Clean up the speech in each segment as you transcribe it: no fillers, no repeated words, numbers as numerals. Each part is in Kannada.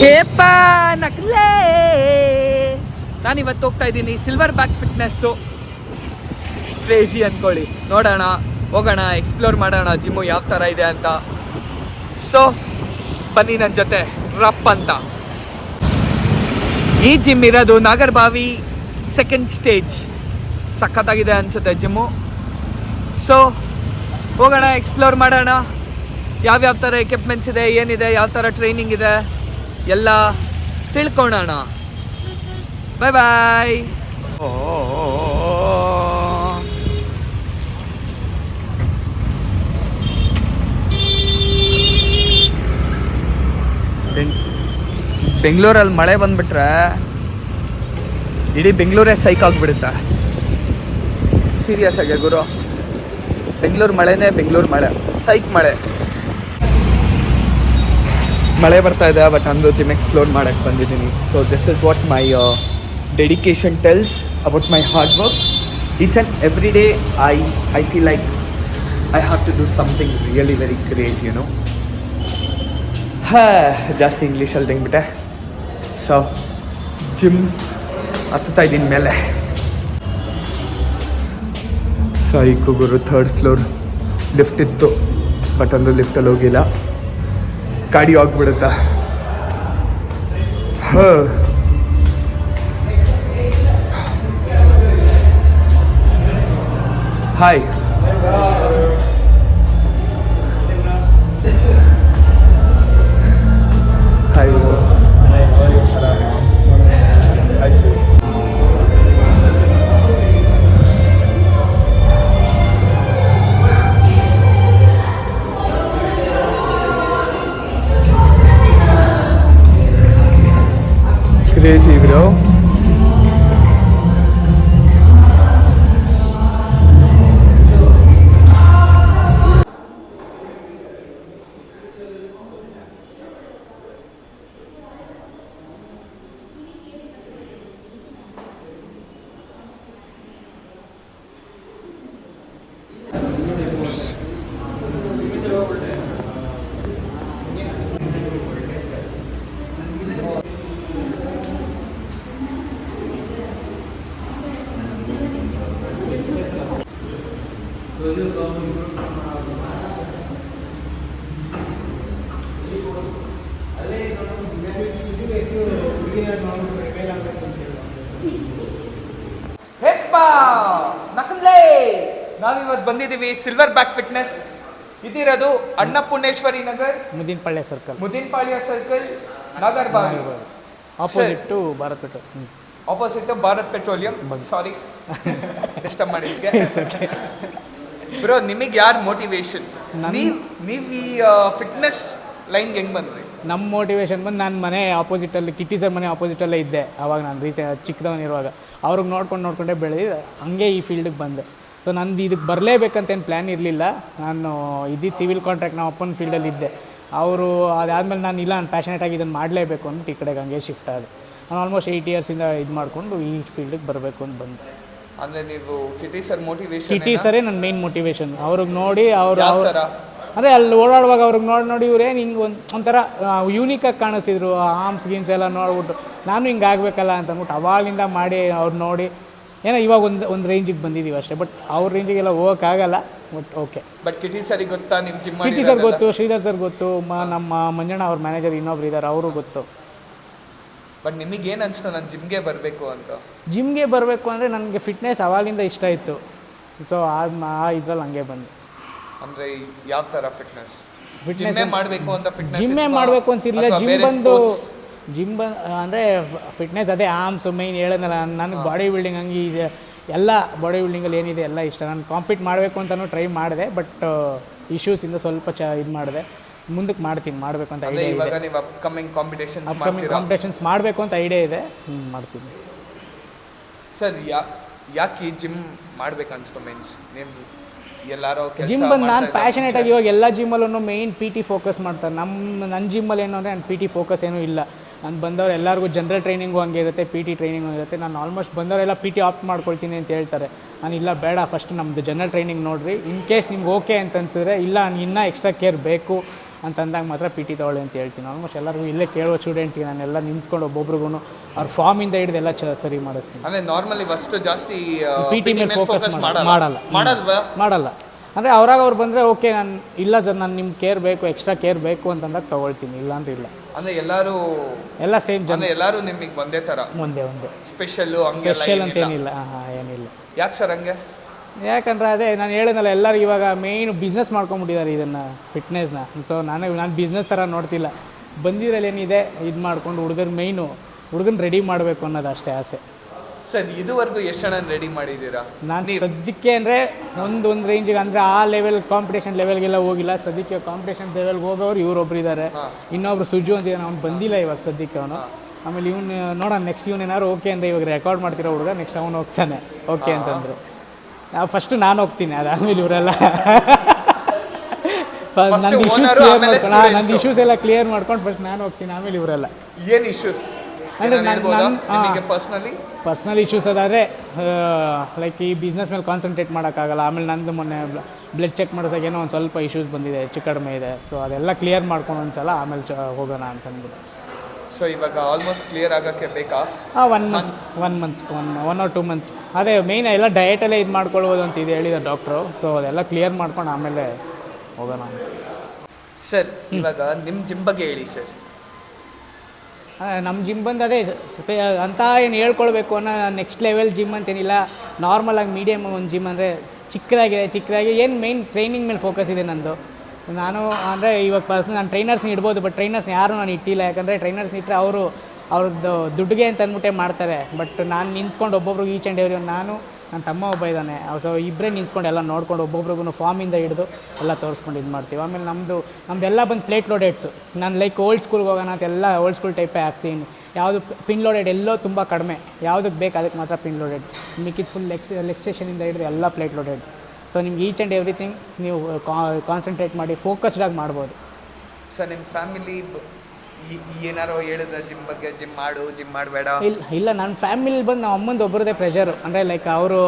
ಹೇಪ್ಪ ನಕ್ಲೇ ನಾನಿವತ್ತು ಹೋಗ್ತಾ ಇದ್ದೀನಿ ಸಿಲ್ವರ್ ಬ್ಯಾಕ್ ಫಿಟ್ನೆಸ್ಸು. ಕ್ರೇಜಿ ಅಂದ್ಕೊಳ್ಳಿ, ನೋಡೋಣ, ಹೋಗೋಣ, ಎಕ್ಸ್ಪ್ಲೋರ್ ಮಾಡೋಣ ಜಿಮ್ಮು ಯಾವ ಥರ ಇದೆ ಅಂತ. ಸೊ ಬನ್ನಿ ನನ್ನ ಜೊತೆ ರಪ್ ಅಂತ. ಈ ಜಿಮ್ ಇರೋದು ನಾಗರಬಾವಿ ಸೆಕೆಂಡ್ ಸ್ಟೇಜ್. ಸಖತ್ತಾಗಿದೆ ಅನಿಸುತ್ತೆ ಜಿಮ್ಮು. ಸೊ ಹೋಗೋಣ, ಎಕ್ಸ್ಪ್ಲೋರ್ ಮಾಡೋಣ, ಯಾವ್ಯಾವ ಥರ ಎಕ್ವಿಪ್ಮೆಂಟ್ಸ್ ಇದೆ, ಏನಿದೆ, ಯಾವ ಥರ ಟ್ರೈನಿಂಗ್ ಇದೆ ಎಲ್ಲ ತಿಳ್ಕೊಳ್ಳೋಣ. ಬಾಯ್ ಬಾಯ್. ಬೆಂಗಳೂರಲ್ಲಿ ಮಳೆ ಬಂದ್ಬಿಟ್ರೆ ಇಡೀ ಬೆಂಗಳೂರೇ ಸೈಕ್ ಆಗಿಬಿಡುತ್ತೆ. ಸೀರಿಯಸ್ ಆಗಿ ಗುರು, ಬೆಂಗಳೂರು ಮಳೆನೇ ಬೆಂಗಳೂರು ಮಳೆ, ಸೈಕ್ ಮಳೆ. ಮಳೆ ಬರ್ತಾ ಇದೆ, ಬಟ್ ನಂದು ಜಿಮ್ ಎಕ್ಸ್ಪ್ಲೋರ್ ಮಾಡೋಕ್ಕೆ ಬಂದಿದ್ದೀನಿ. So this is what my dedication tells about my hard work. Each and every day I feel like I have to do something really very great, you know. ಜಾಸ್ತಿ ಇಂಗ್ಲೀಷಲ್ಲಿ ತೆಗ್ಬಿಟ್ಟೆ. ಸೊ ಜಿಮ್ ಹತ್ತುತ್ತಾ ಇದ್ದೀನಿ ಮೇಲೆ. ಸೈಕು ಗುರು, 3rd ಫ್ಲೋರ್ ಲಿಫ್ಟ್ ಇತ್ತು, ಬಟ್ ಅಂದು ಲಿಫ್ಟಲ್ಲಿ ಹೋಗಿಲ್ಲ, ಗಾಡಿ ಹೋಗ್ಬಿಡುತ್ತಾ. ಹಾಯ್. ಹಾಯ್. Crazy, bro. ನಾವಿವತ್ತು ಬಂದಿದ್ದೀವಿ ಸಿಲ್ವರ್ ಬ್ಯಾಕ್ ಫಿಟ್ನೆಸ್. ಇದಿರೋದು Annapoorneshwari Nagar, Mudinapalya circle, Nagarbhavi, opposite to Bharat petrol. Opposite Bharat petroleum. Sorry disturb ಮಾಡಿದ್ದಕ್ಕೆ. ಬ್ರೋ, ನಿಮಗೆ ಯಾರು ಮೋಟಿವೇಶನ್? ನೀವು ಈ ಫಿಟ್ನೆಸ್ ಲೈನ್ಗೆ ಹೆಂಗೆ ಬಂದ್ರಿ? ನಮ್ಮ ಮೋಟಿವೇಶನ್ ಬಂದು, ನಾನು ಮನೆ ಆಪೋಸಿಟಲ್ಲಿ, ಕಿಟ್ಟಿ ಸರ್ ಮನೆ ಆಪೋಸಿಟಲ್ಲೇ ಇದ್ದೆ ಅವಾಗ. ನಾನು ಚಿಕ್ಕದವನಿರುವಾಗ ಅವ್ರಿಗೆ ನೋಡ್ಕೊಂಡೇ ಬೆಳೆದು ಹಂಗೆ ಈ ಫೀಲ್ಡಿಗೆ ಬಂದೆ. ಸೊ ನಂದು ಇದಕ್ಕೆ ಬರಲೇಬೇಕಂತ ಏನು ಪ್ಲ್ಯಾನ್ ಇರಲಿಲ್ಲ. ನಾನು ಇದ್ದಿದ್ದು ಸಿವಿಲ್ ಕಾಂಟ್ರಾಕ್ಟ್, ನಮ್ಮ ಅಪ್ಪನ ಫೀಲ್ಡಲ್ಲಿ ಇದ್ದೆ. ಅವರು ಅದಾದಮೇಲೆ ನಾನು ಪ್ಯಾಷನೇಟಾಗಿ ಇದನ್ನು ಮಾಡಲೇಬೇಕು ಅಂದ್ಬಿಟ್ಟು ಈ ಕಡೆಗೆ ಹಂಗೆ ಶಿಫ್ಟ್ ಆದೆ. ನಾನು ಆಲ್ಮೋಸ್ಟ್ 8 ಇಯರ್ಸಿಂದ ಇದು ಮಾಡಿಕೊಂಡು ಈ ಫೀಲ್ಡಿಗೆ ಬರಬೇಕು ಅಂತ ಬಂದೆ. ಅಂದರೆ ನೀವು ಕಿಟಿ ಸರ್ ಮೋಟಿವೇಶನ್? ಕಿಟಿ ಸರೇ ನನ್ನ ಮೇನ್ ಮೋಟಿವೇಶನ್. ಅವ್ರಿಗೆ ನೋಡಿ ಅಂದರೆ ಅಲ್ಲಿ ಓಡಾಡುವಾಗ ಅವ್ರಿಗೆ ನೋಡಿ ಇವ್ರೇನು ಹಿಂಗೆ ಒಂಥರ ಯೂನಿಕಾಗಿ ಕಾಣಿಸ್ತಿದ್ರು. ಆರ್ಮ್ಸ್ ಗೀಮ್ಸ್ ಎಲ್ಲ ನೋಡ್ಬಿಟ್ಟು ನಾನು ಹಿಂಗೆ ಆಗಬೇಕಲ್ಲ ಅಂತ ಅಂದ್ಬಿಟ್ಟು ಅವಾಗಿಂದ ಮಾಡಿ ಅವ್ರು ನೋಡಿ ಏನೋ ಇವಾಗ ಒಂದು ರೇಂಜಿಗೆ ಬಂದಿದ್ದೀವಿ ಅಷ್ಟೇ. ಬಟ್ ಅವ್ರ ರೇಂಜಿಗೆಲ್ಲ ಹೋಗೋಕ್ಕಾಗಲ್ಲ. But okay. ಬಟ್ ಕಿಟಿ ಸರಿಗೆ ಗೊತ್ತಾ ನಿಮ್ಮ ಜಿಮ್? ಕಿಟಿ ಸರ್ ಗೊತ್ತು, ಶ್ರೀಧರ್ ಸರ್ ಗೊತ್ತು, ನಮ್ಮ ಮಂಜಣ್ಣ ಅವ್ರ ಮ್ಯಾನೇಜರ್ ಇನ್ನೊಬ್ರು ಇದ್ದಾರೆ, ಅವರು ಗೊತ್ತು. ಬಟ್ ನಿಮಗೇನು ಅನಿಸ್ತು ನಾನು ಜಿಮ್ಗೆ ಬರಬೇಕು ಅಂತ? ಜಿಮ್ಗೆ ಬರಬೇಕು ಅಂದರೆ ನನಗೆ ಫಿಟ್ನೆಸ್ ಅವಾಗಿಂದ ಇಷ್ಟ ಇತ್ತು. ಸೊ ಇದ್ರಲ್ಲಿ ಹಂಗೆ ಬಂದು. ಅಂದರೆ ಯಾವ ಥರ ಫಿಟ್ನೆಸ್? ಜಿಮ್ಮೇ ಮಾಡಬೇಕು ಅಂತ ಫಿಟ್ನೆಸ್? ಜಿಮ್ಮೇ ಮಾಡಬೇಕು ಅಂತಿರಲಿಲ್ಲ. ಜಿಮ್ ಅಂದರೆ ಫಿಟ್ನೆಸ್ ಅದೇ ಆರ್ಮ್ಸು ಮೈನ್ ಹೇಳೋದಲ್ಲ. ನನಗೆ ಬಾಡಿ ಬಿಲ್ಡಿಂಗ್ ಹಂಗೆ ಇದೆ, ಎಲ್ಲ ಬಾಡಿ ಬಿಲ್ಡಿಂಗಲ್ಲಿ ಏನಿದೆ ಎಲ್ಲ ಇಷ್ಟ. ನಾನು ಕಾಂಪೀಟ್ ಮಾಡಬೇಕು ಅಂತಲೂ ಟ್ರೈ ಮಾಡಿದೆ. ಬಟ್ ಇಶ್ಯೂಸಿಂದ ಸ್ವಲ್ಪ ಇದು ಮಾಡಿದೆ. ಮುಂದಕ್ಕೆ ಮಾಡಬೇಕು ಅಂತ ಐಡಿಯಾ ಇದೆ. ಇವಾಗ ನೀವು ಅಪ್ಕಮಿಂಗ್ ಕಾಂಪಿಟೇಷನ್ಸ್ ಮಾಡಬೇಕು ಅಂತ ಐಡಿಯಾ ಇದೆ, ಮಾಡ್ತೀನಿ. ಸರ್, ಯಾಕೆ ಜಿಮ್ ಮಾಡ್ಬೇಕು ಅನಿಸ್ತು? ಮೀನ್ಸ್ ನೀವು ಎಲ್ಲರೂ ಜಿಮ್ ಬಂದು ನಾನು ಪ್ಯಾಷನೇಟಾಗಿ ಇವಾಗ ಎಲ್ಲ ಜಿಮ್ಮಲ್ಲೂ ಮೇಯ್ನ್ ಪಿ ಟಿ ಫೋಕಸ್ ಮಾಡ್ತಾರೆ. ನನ್ನ ಜಿಮ್ಮಲ್ಲಿ ಏನು ಅಂದರೆ ನನ್ನ ಪಿ ಟಿ ಫೋಕಸ್ ಏನೂ ಇಲ್ಲ. ನಾನು ಬಂದವರು ಎಲ್ಲರಿಗೂ ಜನರಲ್ ಟ್ರೈನಿಂಗು ಹಂಗೆ ಇರುತ್ತೆ, ಪಿ ಟಿ ಟ್ರೈನಿಂಗು ಇರುತ್ತೆ. ನಾನು ಆಲ್ಮೋಸ್ಟ್ ಬಂದವರೆಲ್ಲ ಪಿ ಟಿ ಆಪ್ಟ್ ಮಾಡ್ಕೊಳ್ತೀನಿ ಅಂತ ಹೇಳ್ತಾರೆ. ನಾನು ಇಲ್ಲ, ಬೇಡ, ಫಸ್ಟ್ ನಮ್ಮದು ಜನರಲ್ ಟ್ರೈನಿಂಗ್ ನೋಡಿರಿ. ಇನ್ ಕೇಸ್ ನಿಮ್ಗೆ ಓಕೆ ಅಂತ ಅನ್ಸಿದ್ರೆ, ಇಲ್ಲ ಇನ್ನೂ ಎಕ್ಸ್ಟ್ರಾ ಕೇರ್ ಬೇಕು ಅಂತಂದಾಗ ಮಾತ್ರ ಪಿ ಟಿ ತೊಗೊಳ್ಳಿ ಅಂತ ಹೇಳ್ತೀನಿ. ಆಲ್ಮೋಸ್ಟ್ ಎಲ್ಲರಿಗೂ ಇಲ್ಲೇ ಕೇಳುವ ಸ್ಟೂಡೆಂಟ್ಸ್ಗೆ ನಾನೆಲ್ಲ ನಿಂತ್ಕೊಂಡು ಒಬ್ಬೊಬ್ರಿಗೂ ಅವ್ರ ಫಾರ್ಮಿಂದ ಹಿಡಿದು ಎಲ್ಲ ಸರಿ ಮಾಡಿಸ್ತೀನಿ. ಅಂದರೆ ನಾರ್ಮಲಿ ಫಸ್ಟ್ ಜಾಸ್ತಿ ಪಿ ಟಿ ಮೇಲೆ ಫೋಕಸ್ ಮಾಡಲ್ಲ. ಅಂದರೆ ಅವ್ರು ಬಂದರೆ ಓಕೆ, ನಾನು ಇಲ್ಲ ಸರ್ ನಾನು ನಿಮ್ಮ ಕೇರ್ ಬೇಕು, ಎಕ್ಸ್ಟ್ರಾ ಕೇರ್ ಬೇಕು ಅಂತಂದಾಗ ತೊಗೊಳ್ತೀನಿ, ಇಲ್ಲ ಅಂದ್ರೆ ಇಲ್ಲ. ಅಂದರೆ ಎಲ್ಲ ಸೇಮ್ ಜನ, ಎಲ್ಲರೂ ನಿಮಗೆ ಒಂದೇ ಥರ ಒಂದೇ ಸ್ಪೆಷಲ್ ಅಂತ ಏನಿಲ್ಲ. ಏನಿಲ್ಲ. ಯಾಕೆ ಸರ್ ಹಂಗೆ? ಯಾಕಂದರೆ ಅದೇ ನಾನು ಹೇಳಿದ್ನಲ್ಲ, ಎಲ್ಲರೂ ಇವಾಗ ಮೇಯ್ನು ಬಿಸ್ನೆಸ್ ಮಾಡ್ಕೊಂಬಿಟ್ಟಿದ್ದಾರೆ ಇದನ್ನು, ಫಿಟ್ನೆಸ್ನ. ಸೊ ನಾನು ಬಿಸ್ನೆಸ್ ಥರ ನೋಡ್ತಿಲ್ಲ. ಬಂದಿದ್ರಲ್ಲಿ ಏನಿದೆ ಇದು ಮಾಡ್ಕೊಂಡು ಹುಡುಗನ ರೆಡಿ ಮಾಡಬೇಕು ಅನ್ನೋದು ಅಷ್ಟೇ ಆಸೆ. ಸರ್ ಇದುವರೆಗೂ ಎಷ್ಟು ಜನ ರೆಡಿ ಮಾಡಿದ್ದೀರಾ? ನಾನು ಸದ್ಯಕ್ಕೆ ಅಂದರೆ ಒಂದು ರೇಂಜಿಗೆ, ಅಂದರೆ ಆ ಲೆವೆಲ್ ಕಾಂಪಿಟೇಷನ್ ಲೆವೆಲ್ಗೆಲ್ಲ ಹೋಗಿಲ್ಲ. ಸದ್ಯಕ್ಕೆ ಕಾಂಪಿಟೇಷನ್ ಲೆವೆಲ್ಗೆ ಹೋಗೋರು ಇವರೊಬ್ರು ಇದ್ದಾರೆ, ಇನ್ನೊಬ್ರು ಸುಜು ಅಂತಿದ್ದಾನೆ, ಅವ್ನು ಬಂದಿಲ್ಲ ಇವಾಗ ಸದ್ಯಕ್ಕೆ ಅವನು. ಆಮೇಲೆ ಇವನು ನೋಡೋಣ, ನೆಕ್ಸ್ಟ್ ಏನಾದ್ರು ಓಕೆ ಅಂದರೆ ಇವಾಗ ರೆಕಾರ್ಡ್ ಮಾಡ್ತಿರೋ ಹುಡುಗ ನೆಕ್ಸ್ಟ್ ಅವನು ಹೋಗ್ತಾನೆ ಓಕೆ ಅಂತಂದರು. ಫಸ್ಟು ನಾನು ಹೋಗ್ತೀನಿ, ಅದಾದಮೇಲೆ ಇವರೆಲ್ಲ ನಂದು ಇಶ್ಯೂಸ್ ಎಲ್ಲ ಕ್ಲಿಯರ್ ಮಾಡ್ಕೊಂಡು ಫಸ್ಟ್ ನಾನು ಹೋಗ್ತೀನಿ, ಆಮೇಲೆ ಇವರೆಲ್ಲ. ಏನು ಇಶ್ಯೂಸ್ ಅಂದರೆ ಪರ್ಸ್ನಲ್ ಇಶ್ಯೂಸ್ ಅದಾದರೆ ಲೈಕ್ ಈ ಬಿಸ್ನೆಸ್ ಮೇಲೆ ಕಾನ್ಸಂಟ್ರೇಟ್ ಮಾಡೋಕ್ಕಾಗಲ್ಲ. ಆಮೇಲೆ ನಂದು ಮೊನ್ನೆ ಬ್ಲಡ್ ಚೆಕ್ ಮಾಡಿದಾಗ ಏನೋ ಒಂದು ಸ್ವಲ್ಪ ಇಶ್ಯೂಸ್ ಬಂದಿದೆ, ಹೆಚ್ಚು ಕಡಿಮೆ ಇದೆ. ಸೊ ಅದೆಲ್ಲ ಕ್ಲಿಯರ್ ಮಾಡ್ಕೊಂಡು ಒಂದ್ಸಲ ಆಮೇಲೆ ಹೋಗೋಣ ಅಂತಂದ್ಬಿಟ್ಟು. ಸೊ ಇವಾಗ ಆಲ್ಮೋಸ್ಟ್ ಕ್ಲಿಯರ್ ಆಗೋಕ್ಕೆ ಬೇಕಾ? 1 or 2 months. ಅದೇ ಮೇಯ್ನ್ ಎಲ್ಲ ಡಯಟಲ್ಲೇ ಇದು ಮಾಡ್ಕೊಳ್ಬೋದು ಅಂತ ಇದು ಹೇಳಿದ ಡಾಕ್ಟ್ರು. ಸೊ ಅದೆಲ್ಲ ಕ್ಲಿಯರ್ ಮಾಡ್ಕೊಂಡು ಆಮೇಲೆ ಹೋಗೋಣ ಅಂತ. ಸರ್ ಇವಾಗ ನಿಮ್ಮ ಜಿಮ್ ಬಗ್ಗೆ ಹೇಳಿ ಸರ್. ನಮ್ಮ ಜಿಮ್ ಬಂದು ಅದೇ ಅಂತ ಏನು ಹೇಳ್ಕೊಳ್ಬೇಕು ಅನ್ನೋ ನೆಕ್ಸ್ಟ್ ಲೆವೆಲ್ ಜಿಮ್ ಅಂತೇನಿಲ್ಲ. ನಾರ್ಮಲಾಗಿ ಮೀಡಿಯಮ್ ಒಂದು ಜಿಮ್ ಅಂದರೆ ಚಿಕ್ಕದಾಗಿ ಏನು ಮೇಯ್ನ್ ಟ್ರೈನಿಂಗ್ ಮೇಲೆ ಫೋಕಸ್ ಇದೆ ನಂದು. ನಾನು ಅಂದರೆ ಇವಾಗ ನಾನು ಟ್ರೈನರ್ಸ್ನ ಇಡ್ಬೋದು, ಬಟ್ ಟ್ರೈನರ್ಸ್ನ ಯಾರೂ ನಾನು ಇಟ್ಟಿಲ್ಲ. ಯಾಕಂದರೆ ಟ್ರೈನರ್ಸ್ನ ಇಟ್ಟರೆ ಅವ್ರದ್ದು ದುಡ್ಡಿಗೆ ಅಂತ ಅಂದ್ಬಿಟ್ಟೆ ಮಾಡ್ತಾರೆ. ಬಟ್ ನಾನು ನಿಂತ್ಕೊಂಡು ಒಬ್ಬೊಬ್ರಿಗೆ ಈಚ್ ಆ್ಯಂಡ್ ಎವ್ರಿ, ನಾನು ನನ್ನ ತಮ್ಮ ಒಬ್ಬ ಇದ್ದಾನೆ, ಸೊ ಇಬ್ಬರೇ ನಿಂತ್ಕೊಂಡು ಎಲ್ಲ ನೋಡ್ಕೊಂಡು ಒಬ್ಬೊಬ್ರಿಗೂ ಫಾರ್ಮಿಂದ ಹಿಡಿದು ಎಲ್ಲ ತೋರಿಸ್ಕೊಂಡು ಇದು ಮಾಡ್ತೀವಿ. ಆಮೇಲೆ ನಮ್ಮದೆಲ್ಲ ಬಂದು ಪ್ಲೇಟ್ ಲೋಡೆಡ್ಸು. ನಾನು ಲೈಕ್ ಓಲ್ಡ್ ಸ್ಕೂಲ್ಗೆ ಹೋಗೋಣ ಅಂತ ಎಲ್ಲ ಓಲ್ಡ್ ಸ್ಕೂಲ್ ಟೈಪೇ ಹಾಕ್ಸೀನಿ. ಯಾವುದು ಪಿನ್ ಲೋಡೆಡ್ ಎಲ್ಲೋ ತುಂಬ ಕಡಿಮೆ, ಯಾವುದಕ್ಕೆ ಬೇಕು ಅದಕ್ಕೆ ಮಾತ್ರ ಪಿನ್ ಲೋಡೆಡ್. ಮಿಕ್ಕಿದ ಫುಲ್ ಲೆಗ್ ಸ್ಟೇಷನಿಂದ ಹಿಡಿದು ಎಲ್ಲ ಪ್ಲೇಟ್ ಲೋಡೆಡ್. ಸೊ ನಿಮ್ಗೆ ಈಚ್ ಆ್ಯಂಡ್ ಎವ್ರಿಥಿಂಗ್ ನೀವು ಕಾನ್ಸಂಟ್ರೇಟ್ ಮಾಡಿ ಫೋಕಸ್ಡಾಗಿ ಮಾಡ್ಬೋದು. ಸರ್ ನಿಮ್ಮ ಫ್ಯಾಮಿಲಿ ಏನಾರೋ ಹೇಳಿದ್ರೆ ಜಿಮ್ ಬಗ್ಗೆ, ಜಿಮ್ ಮಾಡಬೇಡ? ಇಲ್ಲ ನನ್ನ ಫ್ಯಾಮಿಲಿ ಬಂದು ನಮ್ಮ ಅಮ್ಮಂದು ಒಬ್ಬರದೇ ಪ್ರೆಷರು. ಅಂದರೆ ಲೈಕ್ ಅವರು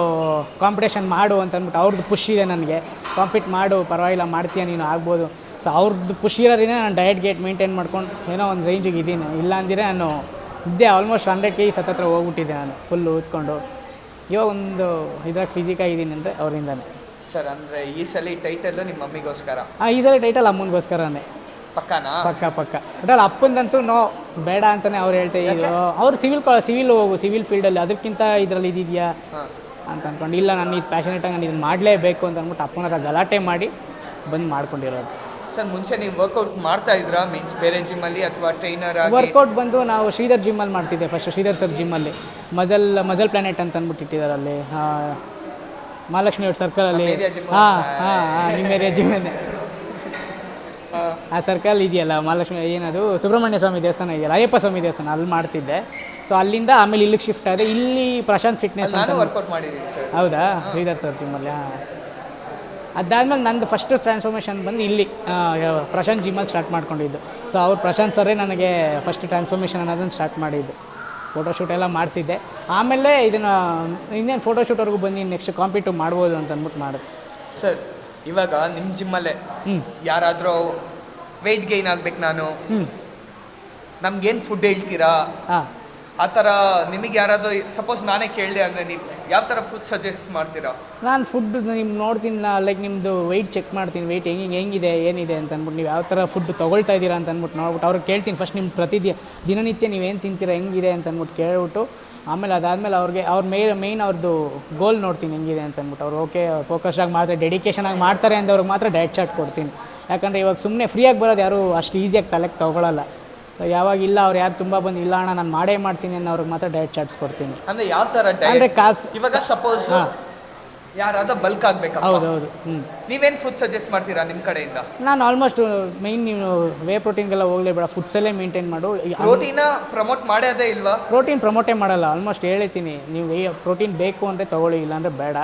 ಕಾಂಪಿಟೇಷನ್ ಮಾಡು ಅಂತ ಅಂದ್ಬಿಟ್ಟು ಅವ್ರದ್ದು ಪುಷ್ ಇದೆ ನನಗೆ, ಕಾಂಪೀಟ್ ಮಾಡು ಪರವಾಗಿಲ್ಲ ಮಾಡ್ತೀಯ ನೀನು ಆಗ್ಬೋದು. ಸೊ ಅವ್ರದ್ದು ಪುಷ್ ಇರೋದ್ರಿಂದ ನಾನು ಡಯಟ್ ಗೇಟ್ ಮೇಂಟೈನ್ ಮಾಡ್ಕೊಂಡು ಏನೋ ಒಂದು ರೇಂಜಿಗೆ ಇದ್ದೀನಿ. ಇಲ್ಲ ಅಂದರೆ ನಾನು ಇದ್ದೆ ಆಲ್ಮೋಸ್ಟ್ 100 kg ಹತ್ರ ಹೋಗ್ಬಿಟ್ಟಿದ್ದೆ ನಾನು ಫುಲ್ಲು ಊದ್ಕೊಂಡು. ಇವಾಗ ಒಂದು ಇದ್ರಾಗ ಫಿಸಿಕಾಗಿದ್ದೀನಿ ಅಂದರೆ ಅವರಿಂದನೇ. ಸರ್ ಅಂದರೆ ಈ ಸಲ ಟೈಟಲ್ಲು ನಿಮ್ಮ ಮಮ್ಮಿಗೋಸ್ಕರ? ಈ ಸಲ ಟೈಟಲ್ ಅಮ್ಮನಿಗೋಸ್ಕರನೇ. ಪಕ್ಕನಾ? ಪಕ್ಕ. ಬಟ್ ಅಪ್ಪಂದಂತೂ ನೋ ಬೇಡ ಅಂತಲೇ ಅವ್ರು ಹೇಳ್ತಾ ಇದ್ರು. ಅವ್ರು ಸಿವಿಲ್ ಫೀಲ್ಡಲ್ಲಿ ಅದಕ್ಕಿಂತ ಇದರಲ್ಲಿ ಇದೆಯಾ ಅಂತ ಅಂದ್ಕೊಂಡು, ಇಲ್ಲ ನಾನು ಇದು ಪ್ಯಾಷನೇಟಾಗಿ ನಾನು ಇದನ್ನು ಮಾಡಲೇಬೇಕು ಅಂತ ಅಂದ್ಬಿಟ್ಟು ಅಪ್ಪನ ಹತ್ರ ಗಲಾಟೆ ಮಾಡಿ ಬಂದು ಮಾಡ್ಕೊಂಡಿರೋದು. ಸರ್ ಮುಂಚೆ ನೀವು ವರ್ಕೌಟ್ ಮಾಡ್ತಾ ಇದ್ರಾ? ಮೀನ್ಸ್ ಬೇರೆ ಜಿಮ್ಮಲ್ಲಿ ಅಥವಾ ಟ್ರೈನರ್ ಆಗಿ? ವರ್ಕೌಟ್ ಬಂದು ನಾವು ಶ್ರೀಧರ್ ಜಿಮ್ಮಲ್ಲಿ ಮಾಡ್ತಿದ್ದೆ ಫಸ್ಟ್. ಶ್ರೀಧರ್ ಸರ್ ಜಿಮ್ಮಲ್ಲಿ ಮಜಲ್ ಪ್ಲಾನೆಟ್ ಅಂತ ಅಂದ್ಬಿಟ್ಟು ಇಟ್ಟಿದ್ದಾರೆ ಅಲ್ಲಿ ಮಹಾಲಕ್ಷ್ಮಿ ಔಟ್ ಸರ್ಕಲಲ್ಲಿ. ನಿಮ್ಮ ಏರಿಯಾ ಜಿಮ್ಮನ್ನೇ. ಆ ಸರ್ಕಲ್ ಇದೆಯಲ್ಲ ಮಹಾಲಕ್ಷ್ಮಿ, ಏನದು ಸುಬ್ರಹ್ಮಣ್ಯ ಸ್ವಾಮಿ ದೇವಸ್ಥಾನ ಇದೆಯಲ್ಲ, ಅಯ್ಯಪ್ಪ ಸ್ವಾಮಿ ದೇವಸ್ಥಾನ, ಅಲ್ಲಿ ಮಾಡ್ತಿದ್ದೆ. ಸೊ ಅಲ್ಲಿಂದ ಆಮೇಲೆ ಇಲ್ಲಿಗೆ ಶಿಫ್ಟ್ ಆಗಿದೆ. ಇಲ್ಲಿ ಪ್ರಶಾಂತ್ ಫಿಟ್ನೆಸ್ ಅಂತ. ವರ್ಕೌಟ್ ಮಾಡಿದ್ದೀನಿ ಸರ್. ಹೌದಾ? ಶ್ರೀಧರ್ ಸರ್ ಜಿಮ್ಮಲ್ಲಿ. ಅದಾದಮೇಲೆ ನಂದು ಫಸ್ಟ್ ಟ್ರಾನ್ಸ್ಫಾರ್ಮೇಷನ್ ಬಂದು ಇಲ್ಲಿ ಪ್ರಶಾಂತ್ ಜಿಮ್ಮಲ್ಲಿ ಸ್ಟಾರ್ಟ್ ಮಾಡ್ಕೊಂಡಿದ್ದು. ಸೊ ಅವ್ರು ಪ್ರಶಾಂತ್ ಸರೇ ನನಗೆ ಫಸ್ಟ್ ಟ್ರಾನ್ಸ್ಫಾರ್ಮೇಷನ್ ಅನ್ನೋದನ್ನು ಸ್ಟಾರ್ಟ್ ಮಾಡಿದ್ದು. ಫೋಟೋಶೂಟ್ ಎಲ್ಲ ಮಾಡಿಸಿದ್ದೆ. ಆಮೇಲೆ ಇದನ್ನು ಇನ್ನೇನು ಫೋಟೋಶೂಟ್ವರೆಗೂ ಬಂದು ನೆಕ್ಸ್ಟ್ ಕಾಂಪೀಟ್ ಮಾಡ್ಬೋದು ಅಂತ ಅಂದ್ಬಿಟ್ಟು ಮಾಡಿದೆ. ಸರ್ ಇವಾಗ ನಿಮ್ಮ ಜಿಮ್ಮಲ್ಲೇ ಯಾರಾದರೂ ವೆಯ್ಟ್ ಗೈನ್ ಆಗ್ಬೇಕು, ನಾನು ನಮ್ಗೇನು ಫುಡ್ ಹೇಳ್ತೀರಾ ಆ ಥರ? ನಿಮಗೆ ಯಾರಾದರೂ ಸಪೋಸ್ ನಾನೇ ಕೇಳಿದೆ ಅಂದರೆ ನೀವು ಯಾವ ಥರ ಫುಡ್ ಸಜೆಸ್ಟ್ ಮಾಡ್ತೀರಾ? ನಾನು ಫುಡ್ ನಿಮ್ಗೆ ನೋಡ್ತೀನಿ, ಲೈಕ್ ನಿಮ್ಮದು ವೆಯ್ಟ್ ಚೆಕ್ ಮಾಡ್ತೀನಿ, ವೆಯ್ಟ್ ಹೆಂಗಿದೆ ಏನಿದೆ ಅಂತ ಅಂದ್ಬಿಟ್ಟು, ನೀವು ಯಾವ ಥರ ಫುಡ್ ತೊಗೊಳ್ತಾ ಇದ್ದೀರಾ ಅಂತ ಅಂದ್ಬಿಟ್ಟು ನೋಡ್ಬಿಟ್ಟು ಅವ್ರಿಗೆ ಕೇಳ್ತೀನಿ ಫಸ್ಟ್. ನಿಮ್ಮ ದಿನನಿತ್ಯ ನೀವೇನು ತಿಂತೀರಾ ಹೆಂಗಿದೆ ಅಂತ ಅಂದ್ಬಿಟ್ಟು ಕೇಳ್ಬಿಟ್ಟು, ಆಮೇಲೆ ಅದಾದಮೇಲೆ ಅವ್ರ ಮೇಯ್ನ್ ಅವ್ರದ್ದು ಗೋಲ್ ನೋಡ್ತೀನಿ ಹೆಂಗಿದೆ ಅಂತ ಅಂದ್ಬಿಟ್ಟು. ಅವ್ರು ಓಕೆ ಫೋಕಸ್ಡಾಗಿ ಮಾಡ್ತಾರೆ, ಡೆಡಿಕೇಶನಾಗಿ ಮಾಡ್ತಾರೆ ಅಂದವ್ರಿಗೆ ಮಾತ್ರ ಡಯಟ್ ಚಾರ್ಟ್ ಕೊಡ್ತೀನಿ. ಯಾಕಂದರೆ ಇವಾಗ ಸುಮ್ಮನೆ ಫ್ರೀಯಾಗಿ ಬರೋದು ಯಾರು ಅಷ್ಟು ಈಸಿಯಾಗಿ ತಲೆಗೆ ತೊಗೊಳ್ಳಲ್ಲ. ಯಾವಾಗಿಲ್ಲ ಅವ್ರು ಯಾರು ತುಂಬ ಬಂದು ಇಲ್ಲ ಅಣ್ಣ ನಾನು ಮಾಡೇ ಮಾಡ್ತೀನಿ ಅನ್ನೋರಿಗೆ ಮಾತ್ರ ಡಯಟ್ ಚಾರ್ಟ್ಸ್ ಕೊಡ್ತೀನಿ. ಅಂದರೆ ಯಾವ ಥರ ಅಂದರೆ ಕಾಪ್ಸ್? ಇವಾಗ ಸಪೋಸ್ ಯಾರಾದರೂ ಬಲ್ಕ್ ಆಗಬೇಕು. ಹೌದೌದು. ನೀವೇನು ಫುಡ್ ಸಜೆಸ್ಟ್ ಮಾಡ್ತೀರಾ ನಿಮ್ಮ ಕಡೆಯಿಂದ? ನಾನು ಆಲ್ಮೋಸ್ಟ್ ಮೇಯ್ನ್ ನೀವು ವೇ ಪ್ರೋಟೀನ್ಗೆಲ್ಲ ಹೋಗಲೇಬೇಡ, ಫುಡ್ಸಲ್ಲೇ ಮೇಂಟೈನ್ ಮಾಡು. ಪ್ರೋಟೀನ ಪ್ರಮೋಟ್ ಮಾಡೋದೇ ಇಲ್ವಾ? ಪ್ರೋಟೀನ್ ಪ್ರಮೋಟೇ ಮಾಡಲ್ಲ. ಆಲ್ಮೋಸ್ಟ್ ಹೇಳ್ತೀನಿ, ನೀವು ಪ್ರೋಟೀನ್ ಬೇಕು ಅಂದರೆ ತೊಗೊಳ್ಳಿ, ಇಲ್ಲಾಂದರೆ ಬೇಡ.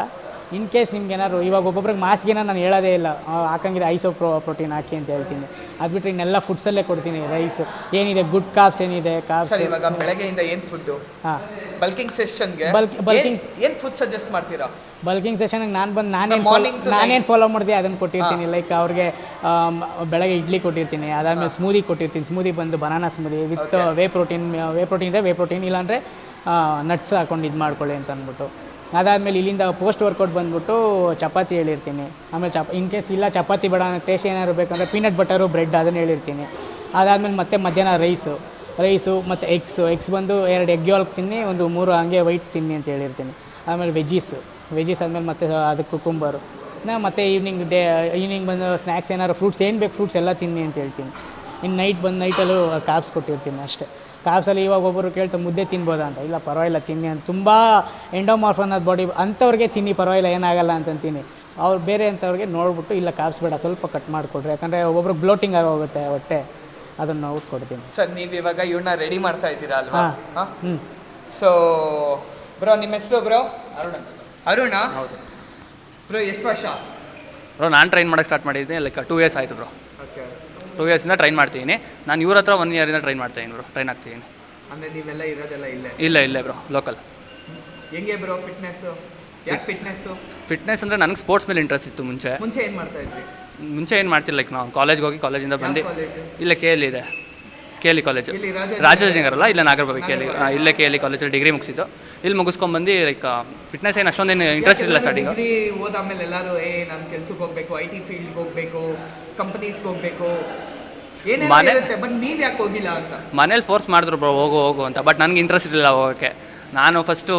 ಇನ್ ಕೇಸ್ ನಿಮ್ಗೆ ಏನಾದ್ರು ಇವಾಗ ಒಬ್ಬೊಬ್ರಿಗೆ ಮಾಸ್ಗಿನ ನಾನು ಹೇಳೋದೇ ಇಲ್ಲ, ಹಾಕಂಗಿದ್ರೆ ಐಸೋ ಪ್ರೋಟೀನ್ ಹಾಕಿ ಅಂತ ಹೇಳ್ತೀನಿ. ಅದು ಬಿಟ್ಟರೆ ಇನ್ನೆಲ್ಲ ಫುಡ್ಸಲ್ಲೇ ಕೊಡ್ತೀನಿ. ರೈಸ್ ಏನಿದೆ, ಗುಡ್ ಕಾಪ್ಸ್ ಏನಿದೆ, ಕಾಪ್ಸ್. ಸರ್ ಇವಾಗ ಬೆಳಗ್ಗೆಯಿಂದ ಏನು ಫುಡ್ಡು? ಹಾಂ, ಬಲ್ಕಿಂಗ್ ಸೆಷನ್ಗೆ ಬಲ್ಕಿಂಗ್ ಏನು ಫುಡ್ ಸಜೆಸ್ಟ್ ಮಾಡ್ತೀರಾ? ಬಲ್ಕಿಂಗ್ ಸೆಷನ್ಗೆ ನಾನು ಬಂದು morning to ನಾನೇನು ಫಾಲೋ ಮಾಡ್ತೀವಿ ಅದನ್ನು ಕೊಟ್ಟಿರ್ತೀನಿ. ಲೈಕ್ ಅವ್ರಿಗೆ ಬೆಳಗ್ಗೆ ಇಡ್ಲಿ ಕೊಟ್ಟಿರ್ತೀನಿ, ಅದಾದಮೇಲೆ ಸ್ಮೂದಿ ಕೊಟ್ಟಿರ್ತೀನಿ. ಸ್ಮೂದಿ ಬಂದು banana smoothie with whey protein ಇದೆ, ವೇ ಪ್ರೋಟೀನ್ ಇಲ್ಲಾಂದರೆ ನಟ್ಸ್ ಹಾಕೊಂಡು ಇದು ಮಾಡ್ಕೊಳ್ಳಿ ಅಂತ ಅಂದ್ಬಿಟ್ಟು. ಅದಾದಮೇಲೆ ಇಲ್ಲಿಂದ ಪೋಸ್ಟ್ ವರ್ಕೌಟ್ ಬಂದುಬಿಟ್ಟು ಚಪಾತಿ ಹೇಳಿರ್ತೀನಿ. ಆಮೇಲೆ ಇನ್ ಕೇಸ್ ಇಲ್ಲ ಚಪಾತಿ ಬೇಡ ಟೇಸ್ಟ್ ಏನಾದ್ರು ಬೇಕಂದರೆ ಪೀನಟ್ ಬಟರು ಬ್ರೆಡ್ ಅದನ್ನು ಹೇಳಿರ್ತೀನಿ. ಅದಾದಮೇಲೆ ಮತ್ತೆ ಮಧ್ಯಾಹ್ನ ರೈಸು ಮತ್ತು ಎಗ್ಸ್ ಬಂದು 2 ಎಗ್ ಯಾಲ್ಕ್ ತಿನ್ನಿ, ಒಂದು 3 ಹಂಗೆ ವೈಟ್ ತಿನ್ನಿ ಅಂತ ಹೇಳಿರ್ತೀನಿ. ಆಮೇಲೆ ವೆಜ್ಜೀಸ್ ಆದಮೇಲೆ ಮತ್ತೆ ಅದಕ್ಕೆ ಕುಕುಂಬರು. ಮತ್ತು ಈವ್ನಿಂಗ್ ಬಂದು ಸ್ನ್ಯಾಕ್ಸ್ ಏನಾದ್ರು ಫ್ರೂಟ್ಸ್ ಏನು ಬೇಕು ಫ್ರೂಟ್ಸ್ ಎಲ್ಲ ತಿನ್ನಿ ಅಂತ ಹೇಳ್ತೀನಿ. ಇನ್ನು ನೈಟಲ್ಲೂ ಕಾಬ್ಸ್ ಕೊಟ್ಟಿರ್ತೀನಿ ಅಷ್ಟೇ. ಕಾಬ್ಸಲ್ಲಿ ಇವಾಗ ಒಬ್ಬರು ಕೇಳ್ತಾರೆ ಮುದ್ದೆ ತಿನ್ಬೋದಾ ಅಂತ. ಇಲ್ಲ ಪರವಾಗಿಲ್ಲ ತಿನ್ನಿ ಅಂತ. ತುಂಬ ಎಂಡೋಮಾರ್ಫ್ ಅನ್ನೋದು ಬಾಡಿ ಅಂಥವ್ರಿಗೆ ತಿನ್ನಿ ಪರವಾಗಿಲ್ಲ ಏನಾಗಲ್ಲ ಅಂತಂತೀನಿ. ಅವ್ರು ಬೇರೆ ಅಂಥವ್ರಿಗೆ ನೋಡ್ಬಿಟ್ಟು ಇಲ್ಲ ಕಾಬ್ಸ್ ಬೇಡ ಸ್ವಲ್ಪ ಕಟ್ ಮಾಡಿಕೊಡ್ರಿ, ಯಾಕಂದರೆ ಒಬ್ಬೊಬ್ರು ಬ್ಲೋಟಿಂಗ್ ಆಗೋಗುತ್ತೆ ಹೊಟ್ಟೆ, ಅದನ್ನು ನೋಡ್ಬಿಟ್ಟು ಕೊಡ್ತೀನಿ. ಸರ್ ನೀವು ಇವಾಗ ಇವ್ರನ್ನ ರೆಡಿ ಮಾಡ್ತಾ ಇದ್ದೀರಾ ಅಲ್ವಾ? ಸೊ ಬ್ರೋ ನಿಮ್ಮ ಹೆಸರು? ಬ್ರೋ ಅರುಣ. ಹೌದು ಬ್ರೋ ಎಷ್ಟು ವರ್ಷ? ಬ್ರೋ ನಾನು ಟ್ರೈನ್ ಮಾಡೋಕ್ಕೆ ಸ್ಟಾರ್ಟ್ ಮಾಡಿದ್ದೀನಿ ಲೈಕ್ 2 years ಆಯಿತು ಬ್ರೋ. ಓಕೆ, 2 yearsಯಿಂದ ಟ್ರೈನ್ ಮಾಡ್ತಿದ್ದೀನಿ. ನಾನು ಇವ್ರ ಹತ್ರ 1 yearರಿಂದ ಟ್ರೈನ್ ಮಾಡ್ತಾಯಿದ್ದೀನಿ ಬ್ರೋ, ಟ್ರೈನ್ ಆಗ್ತಿದ್ದೀನಿ. ಅಂದರೆ ನೀವೆಲ್ಲ ಇರೋದೆಲ್ಲ ಇಲ್ಲೇ? ಇಲ್ಲೇ ಬ್ರೋ, ಲೋಕಲ್. ಹೆಂಗೆ ಬ್ರೋ ಫಿಟ್ನೆಸ್ಸು? ಯಾಕೆ ಫಿಟ್ನೆಸ್ ಅಂದರೆ ನನಗೆ ಸ್ಪೋರ್ಟ್ಸ್ ಮೇಲೆ ಇಂಟ್ರೆಸ್ಟ್ ಇತ್ತು ಮುಂಚೆ ಏನು ಮಾಡ್ತಾ ಇದ್ರಿ? ಮುಂಚೆ ಏನು ಮಾಡ್ತಿಲ್ಲ, ಲೈಕ್ ನಾವು ಕಾಲೇಜ್ಗೆ ಹೋಗಿ ಕಾಲೇಜಿಂದ ಬಂದು ಕಾಲೇಜು? ಇಲ್ಲೇ KL ಇದೆ, KL ಕಾಲೇಜು, ಇಲ್ಲಿ ರಾಜಾಜಿನಗರ ಅಲ್ಲ, ಇಲ್ಲ ನಾಗರಬಾವಿ KL. ಇಲ್ಲೇ KL ಕಾಲೇಜಲ್ಲಿ ಡಿಗ್ರಿ ಮುಗಿಸಿದ್ದು. ಇಲ್ಲಿ ಮುಗಿಸ್ಕೊಂಡ್ಬಂದು ಲೈಕ್ ಫಿಟ್ನೆಸ್ ಏನು ಅಷ್ಟೊಂದೇನು ಇಂಟ್ರೆಸ್ಟ್ ಇಲ್ಲ ಸ್ಟಾರ್ಟಿಂಗು. ಡಿಗ್ರಿ ಓದಾದ್ಮೇಲೆ ಎಲ್ಲರೂ ನಾನು ಕೆಲ್ಸಕ್ಕೆ ಹೋಗ್ಬೇಕು, IT ಫೀಲ್ಡ್ಗೆ ಹೋಗ್ಬೇಕು, ಕಂಪನೀಸ್ಗೆ ಹೋಗ್ಬೇಕು ಏನೇನೋ ಇರುತ್ತೆ, ಬಟ್ ನೀವು ಯಾಕೆ ಹೋಗಿಲ್ಲ ಅಂತ? ಮನೇಲಿ ಫೋರ್ಸ್ ಮಾಡಿದ್ರು ಬ್ರೋ ಹೋಗು ಅಂತ, ಬಟ್ ನನಗೆ ಇಂಟ್ರೆಸ್ಟ್ ಇರಲಿಲ್ಲ ಹೋಗೋಕ್ಕೆ. ನಾನು ಫಸ್ಟು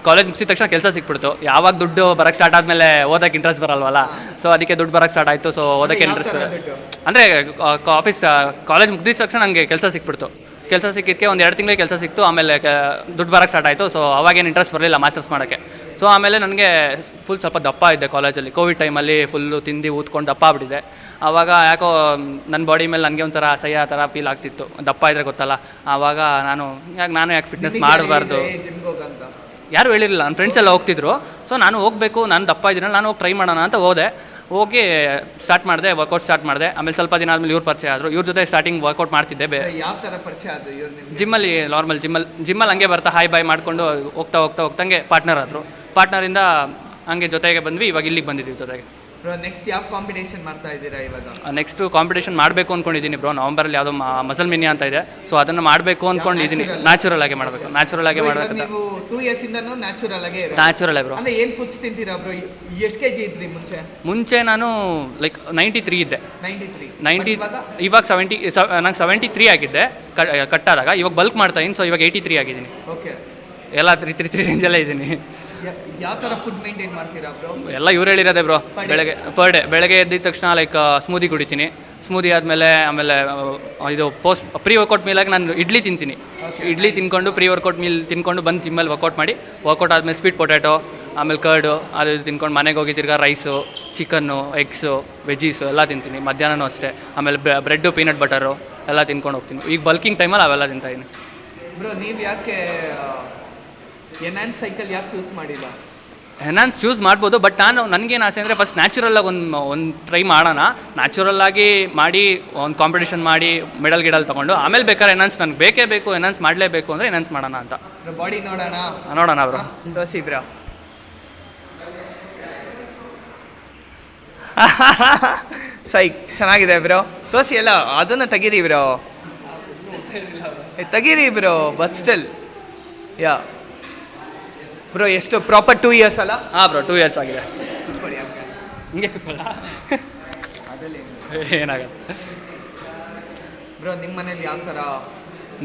ಕಾಲೇಜ್ ಮುಗಿಸಿದ ತಕ್ಷಣ ಕೆಲಸ ಸಿಕ್ಬಿಡ್ತು. ಯಾವಾಗ ದುಡ್ಡು ಬರೋಕ್ಕೆ ಸ್ಟಾರ್ಟ್ ಆದಮೇಲೆ ಓದೋಕ್ಕೆ ಇಂಟ್ರೆಸ್ಟ್ ಬರಲ್ವಲ್ಲ, ಸೊ ಅದಕ್ಕೆ ದುಡ್ಡು ಬರೋಕ್ಕೆ ಸ್ಟಾರ್ಟ್ ಆಯಿತು. ಸೊ ಓದೋಕ್ಕೆ ಇಂಟ್ರೆಸ್ಟ್ ಅಂದರೆ ಕಾಲೇಜ್ ಮುಗಿದ ತಕ್ಷಣ ನನಗೆ ಕೆಲಸ ಸಿಕ್ಬಿಡ್ತು. ಕೆಲಸ ಸಿಕ್ಕಿದ್ದಕ್ಕೆ ಒಂದು 2 ತಿಂಗಳಿಗೆ ಕೆಲಸ ಸಿಕ್ತು. ಆಮೇಲೆ ದುಡ್ಡು ಬರೋಕ್ಕೆ ಸ್ಟಾರ್ಟ್ ಆಯಿತು. ಸೊ ಅವಾಗೇನು ಇಂಟ್ರೆಸ್ಟ್ ಬರಲಿಲ್ಲ ಮಾಸ್ಟರ್ಸ್ ಮಾಡೋಕ್ಕೆ. ಸೊ ಆಮೇಲೆ ನನಗೆ ಫುಲ್ ಸ್ವಲ್ಪ ದಪ್ಪ ಇದ್ದೆ ಕಾಲೇಜಲ್ಲಿ. ಕೋವಿಡ್ ಟೈಮಲ್ಲಿ ಫುಲ್ಲು ತಿಂದು ಊದ್ಕೊಂಡು ದಪ್ಪ ಆಗ್ಬಿಟ್ಟಿದೆ. ಆವಾಗ ಯಾಕೋ ನನ್ನ ಬಾಡಿ ಮೇಲೆ ನನಗೆ ಒಂಥರ ಅಸಹ್ಯ ಥರ ಫೀಲ್ ಆಗ್ತಿತ್ತು. ದಪ್ಪ ಇದ್ದರೆ ಗೊತ್ತಲ್ಲ, ಆವಾಗ ನಾನು ಯಾಕೆ ಫಿಟ್ನೆಸ್ ಮಾಡಬಾರ್ದು, ಯಾರು ಹೇಳಿರಲಿಲ್ಲ. ನನ್ನ ಫ್ರೆಂಡ್ಸ್ ಎಲ್ಲ ಹೋಗ್ತಿದ್ರು. ಸೊ ನಾನು ಹೋಗಬೇಕು, ನಾನು ದಪ್ಪ ಇದ್ದೀನಲ್ಲ, ನಾನು ಹೋಗಿ ಟ್ರೈ ಮಾಡೋಣ ಅಂತ ಹೋಗಿ ಸ್ಟಾರ್ಟ್ ಮಾಡಿದೆ, ವರ್ಕೌಟ್ ಸ್ಟಾರ್ಟ್ ಮಾಡಿದೆ. ಆಮೇಲೆ ಸ್ವಲ್ಪ ದಿನ ಆದಮೇಲೆ ಇವ್ರು ಪರಿಚಯ ಆದರು. ಇವ್ರ ಜೊತೆ ಸ್ಟಾರ್ಟಿಂಗ್ ವರ್ಕೌಟ್ ಮಾಡ್ತಿದ್ದೆ. ಯಾವ ಥರ ಪರಿಚಯ ಆದರು? ಜಿಮ್ಮಲ್ಲಿ, ನಾರ್ಮಲ್ ಜಿಮ್ಮಲ್ಲಿ ಹಂಗೆ ಬರ್ತಾ ಹಾಯ್ ಬಾಯ್ ಮಾಡಿಕೊಂಡು ಹೋಗ್ತಾ ಪಾರ್ಟ್ನರ್ ಆದರು. ಪಾರ್ಟ್ನರಿಂದ ಹಂಗೆ ಜೊತೆಗೆ ಬಂದ್ವಿ. ಇವಾಗ ಇಲ್ಲಿಗೆ ಬಂದಿದ್ದೀವಿ ಜೊತೆಗೆ. ನೆಕ್ಸ್ಟ್ ಯಾವ ಕಾಂಪಿಟೇಷನ್ ಮಾಡ್ತಾ ಇದ್ದೀರಾ ಇವಾಗ? ನೆಕ್ಸ್ಟ್ ಕಾಂಪಿಟೇಷನ್ ಮಾಡಬೇಕು ಅಂದ್ಕೊಂಡಿದ್ದೀನಿ ಬ್ರೋ. ನವಂಬರಲ್ಲಿ ಯಾವುದೋ ಮಸಲ್ ಮಿನಿ ಅಂತ ಇದೆ. ಸೊ ಅದನ್ನು ಮಾಡಬೇಕು ಅಂದ್ಕೊಂಡಿದ್ದೀನಿ. ನ್ಯಾಚುರಲ್ ಆಗಿ ಮಾಡಬೇಕು ನೀವು 2 years ಇಂದನೂ ನ್ಯಾಚುರಲ್ ಬ್ರೋ. ಅಂದ್ರೆ ಏನು ಫುಡ್ಸ್ ತಿಂತೀರಾ ಬ್ರೋ? ಎಷ್ಟು kg ಇದ್ರಿ ಮುಂಚೆ ನಾನು ಲೈಕ್ 93 ಇದ್ದೆ. 93 ಇವಾಗ 70. ನಂಗೆ 73 ಆಗಿದ್ದೆ ಕಟ್ಟಾದಾಗ. ಇವಾಗ ಬಲ್ಕ್ ಮಾಡ್ತಾ ಇದ್ದೀನಿ. ಸೊ ಇವಾಗ 83 ಆಗಿದ್ದೀನಿ. ಓಕೆ, ಎಲ್ಲ 3 ರೇಂಜಲ್ಲೇ ಇದ್ದೀನಿ. ಯಾವ ಥರ ಫುಡ್ ಮೇಂಟೈನ್ ಮಾಡ್ತೀರಾ ಬ್ರೋ? ಎಲ್ಲ ಇವ್ರು ಹೇಳಿರೋದೆ ಬ್ರೋ. ಬೆಳಗ್ಗೆ ಎದ್ದಿದ ತಕ್ಷಣ ಲೈಕ್ ಸ್ಮೂದಿ ಕುಡಿತೀನಿ. ಸ್ಮೂದಿ ಆಮೇಲೆ ಇದು ಪ್ರೀ ವರ್ಕೌಟ್ ಮೀಲಾಗಿ ನಾನು ಇಡ್ಲಿ ತಿಂತೀನಿ. ಇಡ್ಲಿ ತಿನ್ಕೊಂಡು ಪ್ರೀ ವರ್ಕೌಟ್ ಮೀಲ್ ತಿನ್ಕೊಂಡು ಬಂದು ಜಿಮ್ಮಲ್ಲಿ ವರ್ಕೌಟ್ ಮಾಡಿ, ವರ್ಕೌಟ್ ಆದಮೇಲೆ ಸ್ವೀಟ್ ಪೊಟ್ಯಾಟೊ, ಆಮೇಲೆ ಕರ್ಡು ಅದು ತಿನ್ಕೊಂಡು ಮನೆಗೆ ಹೋಗಿ ತಿರ್ಗಾ ರೈಸು, ಚಿಕನ್ನು, ಎಗ್ಸು, ವೆಜ್ಜೀಸು ಎಲ್ಲ ತಿಂತೀನಿ. ಮಧ್ಯಾಹ್ನನೂ ಅಷ್ಟೇ. ಆಮೇಲೆ ಬ್ರೆಡ್ಡು, ಪೀನಟ್ ಬಟರು ಎಲ್ಲ ತಿನ್ಕೊಂಡು ಹೋಗ್ತೀನಿ. ಈಗ ಬಲ್ಕಿಂಗ್ ಟೈಮಲ್ಲಿ ಅವೆಲ್ಲ ತಿಂತಾಯಿದ್ದೀನಿ. ಬ್ರೋ ನೀವು ಯಾಕೆ ಎನ್ಹಾನ್ಸ್ ಸೈಕಲ್ ಯಾಕೆ ಚೂಸ್ ಮಾಡಿಲ್ಲ? ಎನ್ಹಾನ್ಸ್ ಚೂಸ್ ಮಾಡ್ಬೋದು, ಬಟ್ ನನಗೇನು ಆಸೆ ಅಂದರೆ ಫಸ್ಟ್ ನ್ಯಾಚುರಲ್ಲಾಗಿ ಒಂದು ಟ್ರೈ ಮಾಡೋಣ. ನ್ಯಾಚುರಲ್ಲಾಗಿ ಮಾಡಿ ಒಂದು ಕಾಂಪಿಟೇಷನ್ ಮಾಡಿ ಮೆಡಲ್ ತೊಗೊಂಡು ಆಮೇಲೆ ಬೇಕಾದ್ರೆ ಎನ್ಹಾನ್ಸ್ ನನಗೆ ಬೇಕೇ ಬೇಕು, ಎನ್ಹಾನ್ಸ್ ಮಾಡಲೇಬೇಕು ಅಂದರೆ ಎನ್ಹಾನ್ಸ್ ಮಾಡೋಣ ಅಂತ. ಬಾಡಿ ನೋಡೋಣ ಬ್ರೋ. ತೋರಿಸಿ ಬ್ರೋ. ಸೈಕ್ ಚೆನ್ನಾಗಿದೆ ಬ್ರೋ. ತೋರಿಸಿ ಎಲ್ಲ ಅದನ್ನು ತೆಗೀರಿ ಬ್ರೋ, ತೆಗೀರಿ bro. But still yeah bro. ಎಷ್ಟು ಪ್ರಾಪರ್ 2 years ಅಲ್ಲ? ಹಾಂ ಬ್ರೋ, 2 years ಆಗಿದೆ. ಹಿಂಗೆ ಕೂತ್ಕೊಳ್ಳ ಏನಾಗುತ್ತೆ ಬ್ರೋ. ನಿಮ್ಮ ಮನೇಲಿ ಯಾವ ಥರ?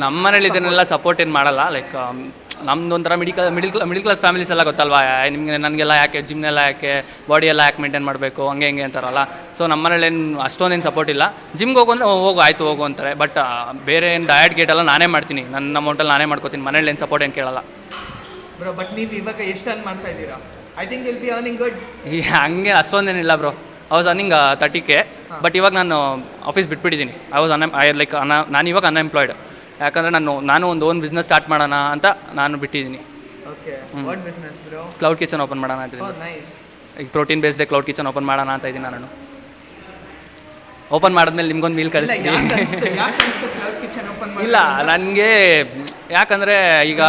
ನಮ್ಮ ಮನೇಲಿ ಇದನ್ನೆಲ್ಲ ಸಪೋರ್ಟ್ ಏನು ಮಾಡಲ್ಲ. ಲೈಕ್ ನಮ್ದು ಒಂಥರ ಮಿಡಿಲ್ ಕ್ಲಾಸ್ ಫ್ಯಾಮಿಲೀಸ್ ಎಲ್ಲ ಗೊತ್ತಲ್ವಾ, ನನಗೆಲ್ಲ ಯಾಕೆ ಜಿಮ್ನೆಲ್ಲ ಯಾಕೆ, ಬಾಡಿ ಎಲ್ಲ ಯಾಕೆ ಮೇಂಟೈನ್ ಮಾಡಬೇಕು, ಹಂಗೆ ಅಂತಾರಲ್ಲ. ಸೊ ನಮ್ಮ ಮನೇಲಿ ಏನು ಅಷ್ಟೊಂದೇನು ಸಪೋರ್ಟ್ ಇಲ್ಲ. ಜಿಮ್ಗೆ ಹೋಗು ಅಂದರೆ ಆಯಿತು ಹೋಗು ಅಂತಾರೆ. ಬಟ್ ಬೇರೆ ಏನು ಡಯಟ್ ಗೇಟೆಲ್ಲ ನಾನೇ ಮಾಡ್ತೀನಿ, ನನ್ನ ಅಮೌಂಟಲ್ಲಿ ನಾನೇ ಮಾಡ್ಕೋತೀನಿ. ಮನೇಲಿ ಏನು ಸಪೋರ್ಟ್ ಏನು ಕೇಳಲ್ಲ ಬ್ರೋ. ಬಟ್ ನೀವು ಇವಾಗ ಎಷ್ಟು ಅರ್ನ್ ಮಾಡ್ತಾ ಇದ್ದೀರಾ? I think will be earning good. ಹಂಗೆ ಅಷ್ಟೊಂದೇನಿಲ್ಲ bro. I was earning 30K. But ಇವಾಗ ನಾನು ಆಫೀಸ್ ಬಿಟ್ಬಿಟ್ಟಿದ್ದೀನಿ. ನಾನು ಇವಾಗ ಅನ್ಎಂಪ್ಲಾಯ್ಡ್. ಯಾಕಂದರೆ ನಾನು ಒಂದು ಓನ್ ಬಿಸ್ನೆಸ್ ಸ್ಟಾರ್ಟ್ ಮಾಡೋಣ ಅಂತ ನಾನು ಬಿಟ್ಟಿದ್ದೀನಿ. Okay, what business bro? Cloud kitchen open ಮಾಡೋಣ ಅಂತ. ನೈಸ್. ಈಗ protein based cloud kitchen open ಮಾಡೋಣ ಅಂತ ಇದ್ದೀನಿ ನಾನು. ಓಪನ್ ಮಾಡಿದ್ಮೇಲೆ ನಿಮ್ಗೊಂದು ಮೀಲ್ ಕಳಿಸ್ತೀನಿ. ಇಲ್ಲ ನನಗೆ ಯಾಕಂದರೆ ಈಗ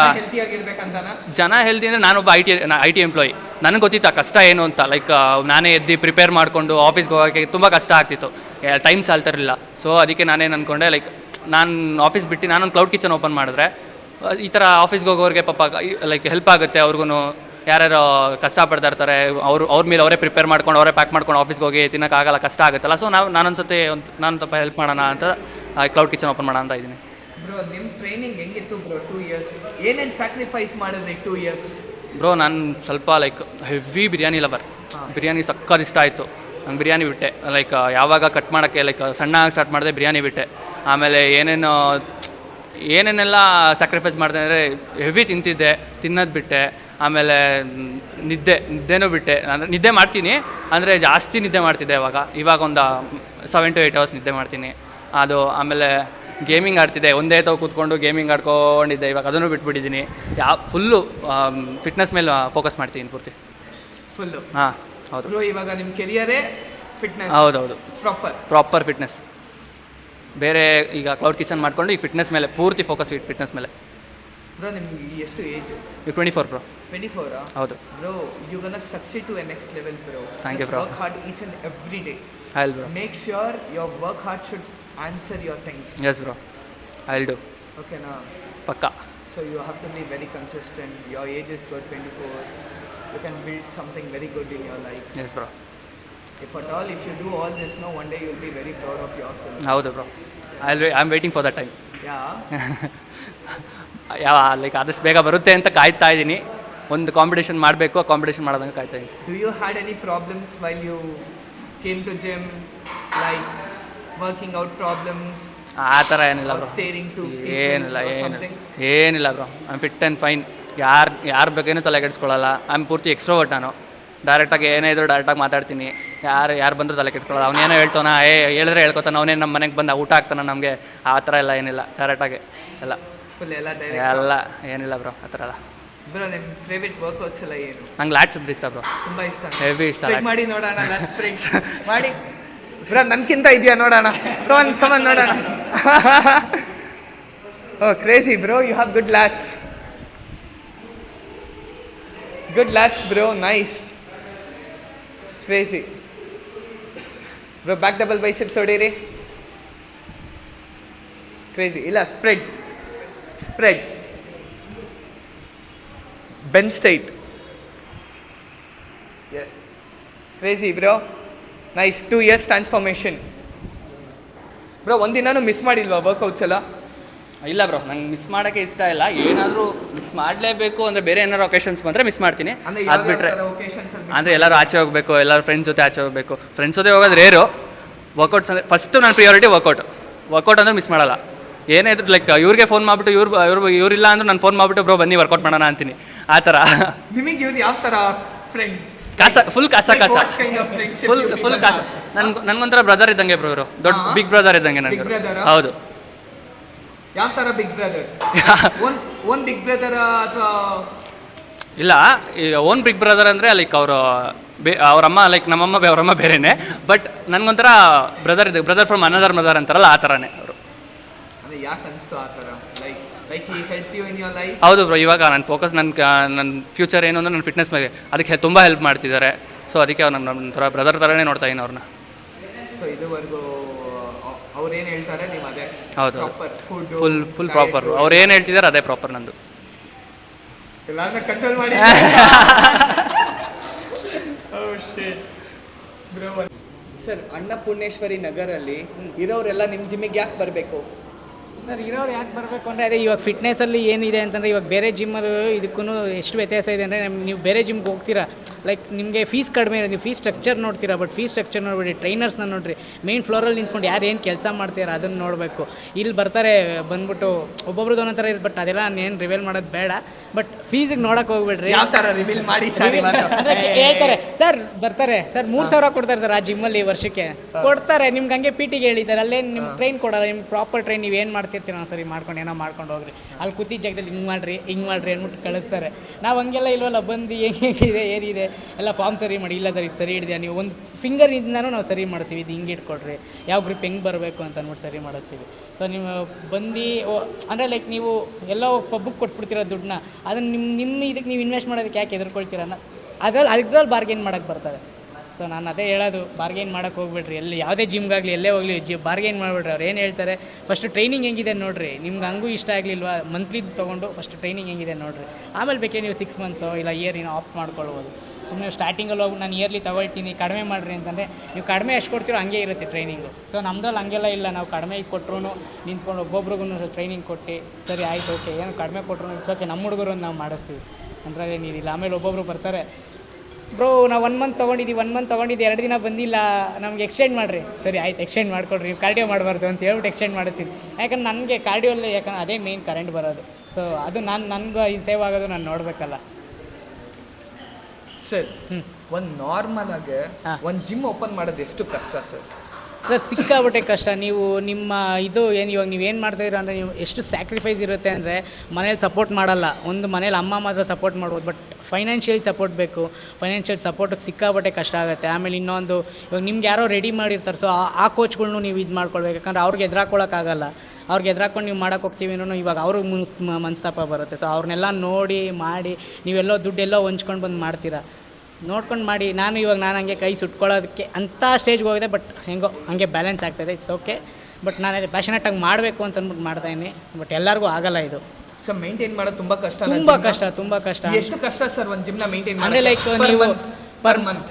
ಜನ ಹೆಲ್ತಿ ಅಂದರೆ ನಾನೊಬ್ಬ ಐ ಟಿ ಎಂಪ್ಲಾಯಿ. ನನಗೆ ಗೊತ್ತಿತ್ತು ಆ ಕಷ್ಟ ಏನು ಅಂತ. ಲೈಕ್ ನಾನೇ ಎದ್ದು ಪ್ರಿಪೇರ್ ಮಾಡಿಕೊಂಡು ಆಫೀಸ್ಗೆ ಹೋಗೋಕ್ಕೆ ತುಂಬ ಕಷ್ಟ ಆಗ್ತಿತ್ತು, ಟೈಮ್ ಸಾಲ್ತಿರಲಿಲ್ಲ. ಸೊ ಅದಕ್ಕೆ ನಾನೇನು ಅಂದ್ಕೊಂಡೆ, ಲೈಕ್ ನಾನು ಆಫೀಸ್ ಬಿಟ್ಟು ನಾನೊಂದು ಕ್ಲೌಡ್ ಕಿಚನ್ ಓಪನ್ ಮಾಡಿದ್ರೆ ಈ ಥರ ಆಫೀಸ್ಗೆ ಹೋಗೋರಿಗೆ ಪಾಪ ಲೈಕ್ ಹೆಲ್ಪ್ ಆಗುತ್ತೆ. ಅವ್ರಿಗೂ ಯಾರ್ಯಾರು ಕಷ್ಟಪಡ್ತಾ ಇರ್ತಾರೆ ಅವ್ರ ಮೇಲೆ ಅವರೇ ಪ್ರಿಪೇರ್ ಮಾಡ್ಕೊಂಡು ಅವರೇ ಪ್ಯಾಕ್ ಮಾಡ್ಕೊಂಡು ಆಫೀಸ್ಗೆ ಹೋಗಿ ತಿನ್ನೋಕ್ಕಾಗಲ್ಲ, ಕಷ್ಟ ಆಗುತ್ತಲ್ಲ. ಸೊ ನಾನೊಂದ್ಸತಿ ನಾನು ಸ್ವಲ್ಪ ಹೆಲ್ಪ್ ಮಾಡೋಣ ಅಂತ ಕ್ಲೌಡ್ ಕಿಚನ್ ಓಪನ್ ಮಾಡೋಣ ಅಂತ ಇದ್ದೀನಿ. ಬ್ರೋ ನಿಮ್ಮ ಟ್ರೈನಿಂಗ್ ಹೆಂಗಿತ್ತು ಬ್ರೋ? 2 ಇಯರ್ಸ್ ಏನೇನು ಸ್ಯಾಕ್ರಿಫೈಸ್ ಮಾಡಿದ್ರಿ 2 ಇಯರ್ಸ್? ಬ್ರೋ ನಾನು ಸ್ವಲ್ಪ like heavy biryani lover. Biryani ಸಕ್ಕತ್ ಇಷ್ಟ ಆಯಿತು ನಂಗೆ. ಬಿರಿಯಾನಿ ಬಿಟ್ಟೆ, ಲೈಕ್ ಯಾವಾಗ ಕಟ್ ಮಾಡೋಕ್ಕೆ ಲೈಕ್ ಸಣ್ಣಾಗಿ ಸ್ಟಾರ್ಟ್ ಮಾಡಿದೆ, ಬಿರಿಯಾನಿ ಬಿಟ್ಟೆ. ಆಮೇಲೆ ಏನೇನೆಲ್ಲ ಸ್ಯಾಕ್ರಿಫೈಸ್ ಮಾಡಿದೆ ಅಂದರೆ ಹೆವಿ ತಿನ್ನೋದು ಬಿಟ್ಟೆ. ಆಮೇಲೆ ನಿದ್ದೆನೂ ಬಿಟ್ಟೆ. ಅಂದರೆ ನಿದ್ದೆ ಮಾಡ್ತೀನಿ, ಅಂದರೆ ಜಾಸ್ತಿ ನಿದ್ದೆ ಮಾಡ್ತಿದ್ದೆ ಇವಾಗ ಒಂದು 7 to 8 hours ನಿದ್ದೆ ಮಾಡ್ತೀನಿ ಅದು. ಆಮೇಲೆ ಗೇಮಿಂಗ್ ಆಡ್ತಿದ್ದೆ, ಒಂದೇ ಕೂತ್ಕೊಂಡು ಗೇಮಿಂಗ್ ಆಡ್ಕೊಂಡಿದ್ದೆ. ಇವಾಗ ಅದನ್ನು ಬಿಟ್ಬಿಟ್ಟಿದ್ದೀನಿ. ಫುಲ್ಲು ಫಿಟ್ನೆಸ್ ಮೇಲೆ ಫೋಕಸ್ ಮಾಡ್ತೀನಿ ಪೂರ್ತಿ. ಫುಲ್ಲು? ಹಾಂ ಹೌದು. ಇವಾಗ ನಿಮ್ಮ ಕೆರಿಯರೇ ಫಿಟ್ನೆಸ್? ಹೌದೌದು, ಪ್ರಾಪರ್ ಫಿಟ್ನೆಸ್. ಬೇರೆ ಈಗ ಕ್ಲೌಡ್ ಕಿಚನ್ ಮಾಡ್ಕೊಂಡು ಈ ಫಿಟ್ನೆಸ್ ಮೇಲೆ ಪೂರ್ತಿ ಫೋಕಸ್, ಫಿಟ್ನೆಸ್ ಮೇಲೆ. ಬ್ರೋ ನಿಮ್ಗೆ ಎಷ್ಟು ಏಜ್? 24 ಬ್ರೋ. 24? ಹೌದು bro. You gonna succeed to a next level bro. Thank you bro. Work hard each and every day. I will bro. Make sure your work hard should answer your things. Yes bro, I will do. ಓಕೆನಾ? ಪಕ್ಕಾ. So you have to be very consistent. Your age is good, 24. You can build something very good in your life. Yes bro. If at all, if you do all this, no, one day you'll be very proud of yourself. ಹೌದು bro. I'm waiting for that time. Like ಆದಷ್ಟು ಬೇಗ ಬರುತ್ತೆ ಅಂತ ಕಾಯ್ತಾ ಇದ್ದೀನಿ. ಒಂದು ಕಾಂಪಿಟೇಷನ್ ಮಾಡಬೇಕು, ಆ ಕಾಂಪಿಟೇಷನ್ ಮಾಡೋದಂಗೆ ಕಾಯ್ತಾ ಇದ್ದೀನಿ. Do you had any problems while you came to gym, like working out problems? ಆ ಥರ ಏನಿಲ್ಲ ಬ್ರೋ. ಏನಿಲ್ಲ bro. I'm fit and fine. ಯಾರು ಬೇಕೇನೂ ತಲೆ ಕೆಡಿಸ್ಕೊಳ್ಳಲ್ಲ. ಐಮ್ ಪೂರ್ತಿ ಎಕ್ಸ್ಟ್ರೋವರ್ಟ್ ನಾನು. ಡೈರೆಕ್ಟಾಗಿ ಏನೇ ಇದ್ರು ಡೈರೆಕ್ಟಾಗಿ ಮಾತಾಡ್ತೀನಿ. ಯಾರು ಬಂದರೂ ತಲೆ ಕೆಡಿಸ್ಕೊಳ್ಳಲ್ಲ. ಅವನೇನೋ ಹೇಳ್ತಾನ, ಹೇಳಿದ್ರೆ ಹೇಳ್ಕೊತಾನೆ, ಅವನೇನು ನಮ್ಮ ಮನೆಗೆ ಬಂದು ಊಟ ಹಾಕ್ತಾನೆ ನಮಗೆ. ಆ ಥರ ಎಲ್ಲ ಏನಿಲ್ಲ, ಡೈರೆಕ್ಟಾಗಿ ಎಲ್ಲ ಎಲ್ಲ ಏನಿಲ್ಲ ಬ್ರೋ, ಆ ಥರ ಎಲ್ಲ. ಬ್ರೋ ನಿಮ್ಮ ಫೇವರಿಟ್ ವರ್ಕೌಟ್ಸ್ ಎಲ್ಲ ಏನು? ನಂಗೆ ಲ್ಯಾಟ್ಸ್ ಇದ್ರೆ ಇಷ್ಟ ಬ್ರೋ. ತುಂಬ ಇಷ್ಟ. ಹೆವಿ ಇಷ್ಟ. ಮಾಡಿ ನೋಡೋಣ, ಲ್ಯಾಟ್ಸ್ ಸ್ಪ್ರಿಂಗ್ ಮಾಡಿ ಬ್ರೋ. ನನ್ಕಿಂತ ಇದೆಯಾ ನೋಡೋಣ. ಕಮನ್ ನೋಡೋಣ. Oh crazy bro, you have good lats. Good lats bro, nice. Crazy bro. Back double biceps ಹೊಡೀರಿ. ಕ್ರೇಜಿ. ಇಲ್ಲ, spread bench straight. Yes, crazy bro, nice. 2 years transformation bro. ಒಂದಿನೂ ಮಿಸ್ ಮಾಡಿಲ್ವಾ ವರ್ಕೌಟ್ಸ್ ಎಲ್ಲ? ಇಲ್ಲ ಬ್ರೋ, ನಂಗೆ ಮಿಸ್ ಮಾಡೋಕ್ಕೆ ಇಷ್ಟ ಇಲ್ಲ. ಏನಾದರೂ ಮಿಸ್ ಮಾಡಲೇಬೇಕು ಅಂದರೆ ಬೇರೆ ಏನಾದ್ರು ಒಕೇಶನ್ಸ್ ಬಂದರೆ ಮಿಸ್ ಮಾಡ್ತೀನಿ. ಅದು ಬಿಟ್ಟರೆ ಅಂದರೆ ಎಲ್ಲರೂ ಆಚೆ ಹೋಗಬೇಕು, ಎಲ್ಲರೂ ಫ್ರೆಂಡ್ಸ್ ಜೊತೆ ಆಚೆ ಹೋಗಬೇಕು. ಫ್ರೆಂಡ್ಸ್ ಜೊತೆ ಹೋಗೋದು ರೇರು. ವರ್ಕೌಟ್ಸ್ ಅಂದರೆ ಫಸ್ಟು ನನ್ನ ಪ್ರಿಯಾರಿಟಿ ವರ್ಕೌಟ್ ಅಂದರೆ ಮಿಸ್ ಮಾಡಲ್ಲ. ಏನೇ ಇದ್ರು ಲೈಕ್ ಇವ್ರಿಗೆ ಫೋನ್ ಮಾಡಿಬಿಟ್ಟು ಇವ್ರಿಲ್ಲ ಅಂದ್ರೆ ನಾನು ಫೋನ್ ಮಾಡಿಬಿಟ್ಟು ಬ್ರೋ ಬನ್ನಿ ವರ್ಕೌಟ್ ಮಾಡೋಣ ಅಂತೀನಿ. ಆ ಥರ. ನಿಮಗೆ ಇವ್ರು ಯಾವ ಥರ ಫ್ರೆಂಡ್? ಫುಲ್ ಕಾಸ ಫುಲ್ ಕಾಸ. ನನ್ಗೊಂಥರ ಬ್ರದರ್ ಇದ್ದಂಗೆ ಬ್ರೋ. ಇವರು ದೊಡ್ಡ ಬಿಗ್ ಬ್ರದರ್ ಇದ್ದಂಗೆ ನನಗೆ. ಹೌದು. ಯಾವ ಥರ big brother? Own big brother ಅಥವಾ ಇಲ್ಲ, ಓನ್ ಬಿಗ್ ಬ್ರದರ್ ಅಂದರೆ ಲೈಕ್ ಅವರಮ್ಮ ಲೈಕ್ ನಮ್ಮಮ್ಮ ಅವರಮ್ಮ ಬೇರೆನೆ. ಬಟ್ ನನಗೊಂಥರ ಬ್ರದರ್ ಫ್ರಮ್ ಅನದರ್ ಮದರ್ ಅಂತಾರಲ್ಲ, ಆ ಥರನೇ ಅವರು. ಯಾಕೆ ಅನಿಸ್ತು ಆ ಥರ? Like he help you in your life? ಹೌದು ಬ್ರೋ. ಇವಾಗ ನನ್ನ ಫೋಕಸ್ ನನ್ನ ಫ್ಯೂಚರ್ ಏನು ಅಂದರೆ ನನ್ನ ಫಿಟ್ನೆಸ್ ಮೇಲೆ. ಅದಕ್ಕೆ ತುಂಬ ಹೆಲ್ಪ್ ಮಾಡ್ತಿದ್ದಾರೆ. ಸೊ ಅದಕ್ಕೆ ಅವ್ರು ನನ್ನ ಥರ ಬ್ರದರ್ ಥರನೇ ನೋಡ್ತಾ ಇದ್ದೀನಿ ಅವ್ರನ್ನ. ಸೊ ಇದುವರೆಗೂ ಅವ್ರು ಏನು ಹೇಳ್ತಾರೆ ನೀವು ಅದೇ? ಹೌದು, ಫುಲ್ ಪ್ರಾಪರ್. ಅವ್ರು ಏನು ಹೇಳ್ತಿದ್ದಾರೆ ಅದೇ ಪ್ರಾಪರ್ ನಂದು. ಎಲ್ಲಾರನ್ನ ಕಂಟ್ರೋಲ್ ಮಾಡಿ. ಸರ್, ಅನ್ನಪೂರ್ಣೇಶ್ವರಿ ನಗರಲ್ಲಿ ಇರೋರೆಲ್ಲ ನಿಮ್ಮ ಜಿಮ್ಮಿಗೆ ಯಾಕೆ ಬರಬೇಕು? ಸರ್, ಇರೋರು ಯಾಕೆ ಬರಬೇಕು ಅಂದರೆ ಅದೇ ಇವಾಗ ಫಿಟ್ನೆಸ್ಸಲ್ಲಿ ಏನಿದೆ ಅಂತಂದರೆ ಇವಾಗ ಬೇರೆ ಜಿಮ್ಮರು ಇದಕ್ಕೂ ಎಷ್ಟು ವ್ಯತ್ಯಾಸ ಇದೆ ಅಂದರೆ ನೀವು ಬೇರೆ ಜಿಮ್ಗೆ ಹೋಗ್ತೀರಾ, ಲೈಕ್ ನಿಮಗೆ ಫೀಸ್ ಕಡಿಮೆ ಇರೋದು, ನೀವು ಫೀಸ್ ಸ್ಟ್ರಕ್ಚರ್ ನೋಡ್ತೀರಾ. ಬಟ್ ಫೀಸ್ ಸ್ಟ್ರಕ್ಚರ್ ನೋಡ್ಬೇಡಿ, ಟ್ರೈನರ್ಸ್ನ ನೋಡಿರಿ. ಮೇನ್ ಫ್ಲೋರಲ್ಲಿ ನಿಂತ್ಕೊಂಡು ಯಾರು ಏನು ಕೆಲಸ ಮಾಡ್ತೀರಾ ಅದನ್ನು ನೋಡಬೇಕು. ಇಲ್ಲಿ ಬರ್ತಾರೆ ಬಂದ್ಬಿಟ್ಟು ಒಬ್ಬೊಬ್ರದ್ದು ಒಂದೊಂದು ಥರ ಇರುತ್ತೆ. ಬಟ್ ಅದೆಲ್ಲ ಏನು ರಿವೀಲ್ ಮಾಡೋದು ಬೇಡ. ಬಟ್ ಫೀಸಿಗೆ ನೋಡೋಕೆ ಹೋಗ್ಬೇಡ್ರಿ. ಯಾವ ಥರ ರಿವೀಲ್ ಮಾಡಿ ಸರ್? ಹೇಳ್ತಾರೆ ಸರ್, ಬರ್ತಾರೆ ಸರ್ 3,000 ಕೊಡ್ತಾರೆ ಸರ್ ಆ ಜಿಮ್ಮಲ್ಲಿ ವರ್ಷಕ್ಕೆ ಕೊಡ್ತಾರೆ. ನಿಮ್ಗೆ ಹಂಗೆ ಪಿ ಟಿಗೆ ಹೇಳಿದ್ದಾರೆ, ಅಲ್ಲೇ ನಿಮ್ಗೆ ಟ್ರೈನ್ ಕೊಡೋಲ್ಲ. ನಿಮ್ಗೆ ಪ್ರಾಪರ್ ಟ್ರೈನ್ ನೀವು ಏನು ಮಾಡ್ತಿರ್ತೀರ ನಾವು ಸರಿ ಮಾಡ್ಕೊಂಡು ಏನೋ ಮಾಡ್ಕೊಂಡು ಹೋಗ್ರಿ. ಅಲ್ಲಿ ಕೂತಿದ್ದ ಜಾಗದಲ್ಲಿ ಹಿಂಗೆ ಮಾಡಿರಿ ಅಂದ್ಬಿಟ್ಟು ಕಳಿಸ್ತಾರೆ. ನಾವು ಹಂಗೆಲ್ಲ ಇಲ್ವಲ್ಲ, ಬಂದು ಹೆಂಗಿದೆ ಏನಿದೆ ಎಲ್ಲ ಫಾರ್ಮ್ ಸರಿ ಮಾಡಿ, ಇಲ್ಲ ಸರ್ ಇದು ಸರಿ ಹಿಡಿದ್ಯಾ, ನೀವು ಒಂದು ಫಿಂಗರಿಂದನೂ ನಾವು ಸರಿ ಮಾಡಿಸ್ತೀವಿ, ಇದು ಹಿಂಗೆ ಇಟ್ಕೊಡ್ರಿ, ಯಾವ ಗ್ರಿಪ್ ಹೆಂಗೆ ಬರಬೇಕು ಅಂತ ಅಂದ್ಬಿಟ್ಟು ಸರಿ ಮಾಡಿಸ್ತೀವಿ. ಸೊ ನೀವು ಬಂದು ಅಂದರೆ ಲೈಕ್ ನೀವು ಎಲ್ಲೋ ಪಬ್ಬಿಗೆ ಕೊಟ್ಬಿಡ್ತೀರ ದುಡ್ಡನ್ನ, ಅದನ್ನು ನಿಮ್ಮ ಇದಕ್ಕೆ ನೀವು ಇನ್ವೆಸ್ಟ್ ಮಾಡೋದಕ್ಕೆ ಯಾಕೆ ಎದುರ್ಕೊಳ್ತೀರ ಅದ್ರಲ್ಲಿ ಬಾರ್ಗೇನ್ ಮಾಡೋಕ್ಕೆ ಬರ್ತಾರೆ. ಸೊ ನಾನು ಅದೇ ಹೇಳೋದು, ಬಾರ್ಗೇನ್ ಮಾಡೋಕ್ಕೆ ಹೋಗ್ಬಿಡ್ರಿ, ಎಲ್ಲಿ ಯಾವುದೇ ಜಿಮ್ಗಾಗಲಿ ಎಲ್ಲೇ ಹೋಗಲಿ ಬಾರ್ಗೇನ್ ಮಾಡಿಬಿಡ್ರಿ. ಅವ್ರು ಏನು ಹೇಳ್ತಾರೆ ಫಸ್ಟು ಟ್ರೈನಿಂಗ್ ಹೆಂಗಿದೆ ನೋಡಿರಿ, ನಿಮ್ಗೆ ಹಂಗೂ ಇಷ್ಟ ಆಗಲಿಲ್ವಾ ಮಂತ್ಲಿದು ತೊಗೊಂಡು ಫಸ್ಟ್ ಟ್ರೈನಿಂಗ್ ಹೆಂಗಿದೆ ನೋಡಿರಿ, ಆಮೇಲೆ ಬೇಕೇ ನೀವು 6 ಮಂತ್ಸೋ ಇಲ್ಲ ಇಯರ್ ಆಫ್ ಮಾಡ್ಕೊಳ್ಬೋದು. ಸುಮ್ಮನೆ ಸ್ಟಾರ್ಟಿಂಗಲ್ಲಿ ಹೋಗಿ ನಾನು ಇಯರ್ಲಿ ತೊಗೊಳ್ತೀನಿ ಕಡಿಮೆ ಮಾಡಿರಿ ಅಂತಂದರೆ ನೀವು ಕಡಿಮೆ ಎಷ್ಟು ಕೊಡ್ತೀರೋ ಹಂಗೆ ಇರುತ್ತೆ ಟ್ರೈನಿಂಗು. ಸೊ ನಮ್ದ್ರಲ್ಲಿ ಹಂಗೆಲ್ಲ ಇಲ್ಲ, ನಾವು ಕಡಿಮೆ ಕೊಟ್ಟರು ನಿಂತ್ಕೊಂಡು ಒಬ್ಬೊಬ್ರಿಗೂ ಟ್ರೈನಿಂಗ್ ಕೊಟ್ಟು ಸರಿ ಆಯ್ತು ಓಕೆ, ಏನು ಕಡಿಮೆ ಕೊಟ್ಟರು ಇಟ್ಸ್ ಓಕೆ, ನಮ್ಮ ಹುಡುಗರು ನಾವು ಮಾಡಿಸ್ತೀವಿ ಅಂದರೆ ಏನಿದಿಲ್ಲ. ಆಮೇಲೆ ಒಬ್ಬೊಬ್ರು ಬರ್ತಾರೆ, ಬ್ರೋ ನಾವು 1 ಮಂತ್ ತೊಗೊಂಡಿದ್ದೀವಿ 2 ದಿನ ಬಂದಿಲ್ಲ, ನಮ್ಗೆ ಎಕ್ಸ್ಟೆಂಡ್ ಮಾಡಿರಿ. ಸರಿ ಆಯ್ತು ಎಕ್ಸ್ಟೆಂಡ್ ಮಾಡಿಕೊಡ್ರಿ, ನೀವು ಕಾರ್ಡಿಯೋ ಮಾಡಬಾರ್ದು ಅಂತ ಹೇಳ್ಬಿಟ್ಟು ಎಕ್ಸ್ಟೆಂಡ್ ಮಾಡಿಸ್ತೀನಿ. ಯಾಕಂದ್ರೆ ನನಗೆ ಕಾರ್ಡಿಯೋಲ್ಲೇ ಯಾಕಂದ್ರೆ ಅದೇ ಮೇನ್ ಕರೆಂಟ್ ಬರೋದು. ಸೊ ಅದು ನನಗೆ ಇದು ಸೇವ್ ಆಗೋದು ನಾನು ನೋಡಬೇಕಲ್ಲ. ಸರ್ ಒಂದು ನಾರ್ಮಲ್ ಆಗಿ ಒಂದು ಜಿಮ್ ಓಪನ್ ಮಾಡೋದು ಎಷ್ಟು ಕಷ್ಟ ಸರ್? ಸರ್ ಸಿಕ್ಕಾಬಿಟ್ಟೆ ಕಷ್ಟ. ನೀವು ನಿಮ್ಮ ಇದು ಏನು ಇವಾಗ ನೀವೇನು ಮಾಡ್ತಾಯಿರೋ ಅಂದರೆ ನೀವು ಎಷ್ಟು ಸ್ಯಾಕ್ರಿಫೈಸ್ ಇರುತ್ತೆ ಅಂದರೆ ಮನೇಲಿ ಸಪೋರ್ಟ್ ಮಾಡಲ್ಲ. ಒಂದು ಮನೇಲಿ ಅಮ್ಮ ಮಾತ್ರ ಸಪೋರ್ಟ್ ಮಾಡ್ಬೋದು, ಬಟ್ ಫೈನಾನ್ಷಿಯಲಿ ಸಪೋರ್ಟ್ ಬೇಕು. ಫೈನಾನ್ಷಿಯಲ್ ಸಪೋರ್ಟಿಗೆ ಸಿಕ್ಕಾಬಿಟ್ಟೆ ಕಷ್ಟ ಆಗುತ್ತೆ. ಆಮೇಲೆ ಇನ್ನೊಂದು ಇವಾಗ ನಿಮ್ಗೆ ಯಾರೋ ರೆಡಿ ಮಾಡಿರ್ತಾರೆ, ಸೊ ಆ ಕೋಚ್ಗಳ್ನು ನೀವು ಇದು ಮಾಡ್ಕೊಳ್ಬೇಕು. ಯಾಕಂದ್ರೆ ಅವ್ರಿಗೆ ಎದುರಾಕೊಳ್ಳೋಕ್ಕಾಗಲ್ಲ. ಅವ್ರಿಗೆ ಎದುರಾಕೊಂಡು ನೀವು ಮಾಡೋಕೆ ಹೋಗ್ತೀವಿ ಅನ್ನೋ ಇವಾಗ ಅವ್ರಿಗೆ ಮನಸ್ತಾಪ ಬರುತ್ತೆ. ಸೊ ಅವ್ರನ್ನೆಲ್ಲ ನೋಡಿ ಮಾಡಿ ನೀವೆಲ್ಲೋ ದುಡ್ಡೆಲ್ಲೋ ಹೊಂಚ್ಕೊಂಡು ಬಂದು ಮಾಡ್ತೀರಾ, ನೋಡ್ಕೊಂಡು ಮಾಡಿ. ನಾನು ಹಂಗೆ ಕೈ ಸುಟ್ಕೊಳ್ಳೋದಕ್ಕೆ ಅಂಥ ಸ್ಟೇಜ್ಗೆ ಹೋಗಿದೆ, ಬಟ್ ಹೆಂಗೋ ಹಂಗೆ ಬ್ಯಾಲೆನ್ಸ್ ಆಗ್ತಾಯಿದೆ, ಇಟ್ಸ್ ಓಕೆ. ಬಟ್ ನಾನು ಅದೇ ಪ್ಯಾಷನೇಟಾಗಿ ಮಾಡಬೇಕು ಅಂತ ಅಂದ್ಬಿಟ್ಟು ಮಾಡ್ತಾಯಿದ್ದೀನಿ, ಬಟ್ ಎಲ್ಲರಿಗೂ ಆಗಲ್ಲ ಇದು. ಸೊ ಮೇಂಟೈನ್ ಮಾಡೋದು ತುಂಬ ಕಷ್ಟ. ತುಂಬ ಕಷ್ಟ. ಎಷ್ಟು ಕಷ್ಟ ಸರ್ ಒಂದು ಜಿಮ್ನ ಮೇಂಟೈನ್ ಅಂದರೆ ಲೈಕ್ ನೀವು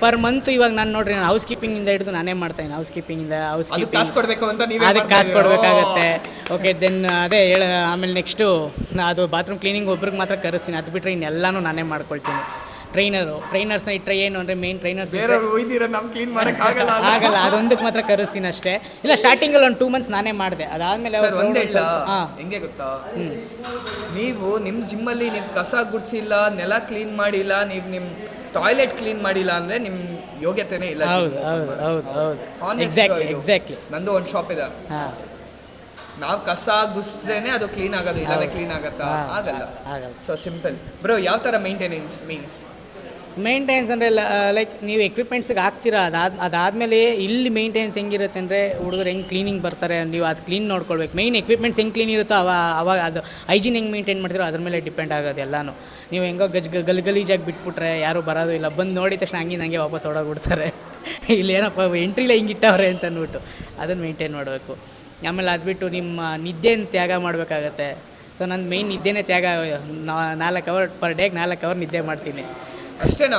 ಪರ್ ಮಂತ್ ಇವಾಗ ನಾನು ನೋಡ್ರಿ, ನಾನು ಹೌಸ್ ಕೀಪಿಂಗಿಂದ ಹಿಡಿದು ನಾನೇ ಮಾಡ್ತಾಯಿದ್ದೀನಿ. ಹೌಸ್ ಕೀಪಿಂಗ್ ಕಾಸು ಕೊಡಬೇಕು ಅಂತ ನೀವು ಅದಕ್ಕೆ ಕಾಸು ಕೊಡಬೇಕಾಗತ್ತೆ. ಓಕೆ ದೆನ್ ಅದೇ ಆಮೇಲೆ ನೆಕ್ಸ್ಟು ಅದು ಬಾತ್ರೂಮ್ ಕ್ಲೀನಿಂಗ್ ಒಬ್ರಿಗೆ ಮಾತ್ರ ಕರೆಸ್ತೀನಿ, ಅದು ಬಿಟ್ಟರೆ ಇನ್ನೆಲ್ಲನೂ ನಾನೇ ಮಾಡ್ಕೊಳ್ತೀನಿ. ಟ್ರೈನರ್ಸ್ನ ಇಟ್ಟರೆ ಏನು ಅಂದರೆ ಮೇನ್ ಟ್ರೈನರ್ಸ್ ಆಗಲ್ಲ, ಅದೊಂದಕ್ಕೆ ಮಾತ್ರ ಕರೆಸ್ತೀನಿ ಅಷ್ಟೇ. ಇಲ್ಲ ಸ್ಟಾರ್ಟಿಂಗಲ್ಲಿ ಒಂದು 2 ಮಂತ್ಸ್ ನಾನೇ ಮಾಡಿದೆ, ಅದಾದಮೇಲೆ ಹೆಂಗೆ ಗೊತ್ತಾ, ನೀವು ನಿಮ್ಮ ಜಿಮ್ಮಲ್ಲಿ ನೀವು ಕಸ ಗುಡಿಸಿಲ್ಲ, ನೆಲ ಕ್ಲೀನ್ ಮಾಡಿಲ್ಲ, ನೀವು ನಿಮ್ಮ ಟಾಯ್ಲೆಟ್ ಕ್ಲೀನ್ ಮಾಡಿಲ್ಲ ಅಂದರೆ ನಿಮ್ಮ ಯೋಗ್ಯತೆನೇ ಇಲ್ಲ. ಹೌದು ಎಕ್ಸಾಕ್ಟ್ಲಿ. ನಂದು ಒಂದು ಶಾಪ್ ಇದೆ, ನಾವು ಕಸ ಗುಡಿಸಿದ್ರೇನೆ ಅದು ಕ್ಲೀನ್ ಆಗೋದು, ಇಲ್ಲ ಕ್ಲೀನ್ ಆಗತ್ತಾ? ಆಗಲ್ಲ. So simple. ಬ್ರೋ ಯಾವ ಥರ ಮೇಂಟೆನೆನ್ಸ್ ಮೇಂಟೆನೆನ್ಸ್ ಅಂದರೆ ಲೈಕ್ ನೀವು ಎಕ್ವಿಪ್ಮೆಂಟ್ಸಿಗೆ ಹಾಕ್ತೀರಾ, ಅದಾದಮೇಲೆ ಇಲ್ಲಿ ಮೇಂಟೆನೆನ್ಸ್ ಹೆಂಗಿರುತ್ತೆ ಅಂದರೆ ಹುಡುಗರು ಹೆಂಗೆ ಕ್ಲೀನಿಂಗ್ ಬರ್ತಾರೆ, ನೀವು ಅದು ಕ್ಲೀನ್ ನೋಡ್ಕೊಳ್ಬೇಕು. ಮೇಯ್ನ್ ಎಕ್ವಿಪ್ಮೆಂಟ್ಸ್ ಹೆಂಗೆ ಕ್ಲೀನ್ ಇರುತ್ತೋ ಅವಾಗ ಅದು ಹೈಜೀನ್ ಹೆಂಗೆ ಮೇಂಟೈನ್ ಮಾಡ್ತೀರೋ ಅದ್ರ ಮೇಲೆ ಡಿಪೆಂಡ್ ಆಗೋದು ಎಲ್ಲನೂ. ನೀವು ಹೆಂಗೋ ಗಲೀಜಾಗಿ ಬಿಟ್ಬಿಟ್ರೆ ಯಾರೂ ಬರೋದು ಇಲ್ಲ, ಬಂದು ನೋಡಿದ ತಕ್ಷಣ ಹಂಗೆ ವಾಪಸ್ ಓಡೋಗ್ಬಿಡ್ತಾರೆ. ಇಲ್ಲಿ ಏನಪ್ಪ ಎಂಟ್ರಿಲೇ ಹಿಂಗೆ ಇಟ್ಟವ್ರೆ ಅಂತ ಅಂದ್ಬಿಟ್ಟು ಅದನ್ನು ಮೇಂಟೈನ್ ಮಾಡಬೇಕು. ಆಮೇಲೆ ಅದು ಬಿಟ್ಟು ನಿಮ್ಮ ನಿದ್ದೆನ ತ್ಯಾಗ ಮಾಡಬೇಕಾಗತ್ತೆ. ಸೊ ನನ್ನ ಮೇಯ್ನ್ ನಿದ್ದೆನೇ ತ್ಯಾಗ. 4 ಅವರ್ ಪರ್ ಡೇಗೆ 4 ಅವರ್ ನಿದ್ದೆ ಮಾಡ್ತೀನಿ ಅಷ್ಟೇನಾ?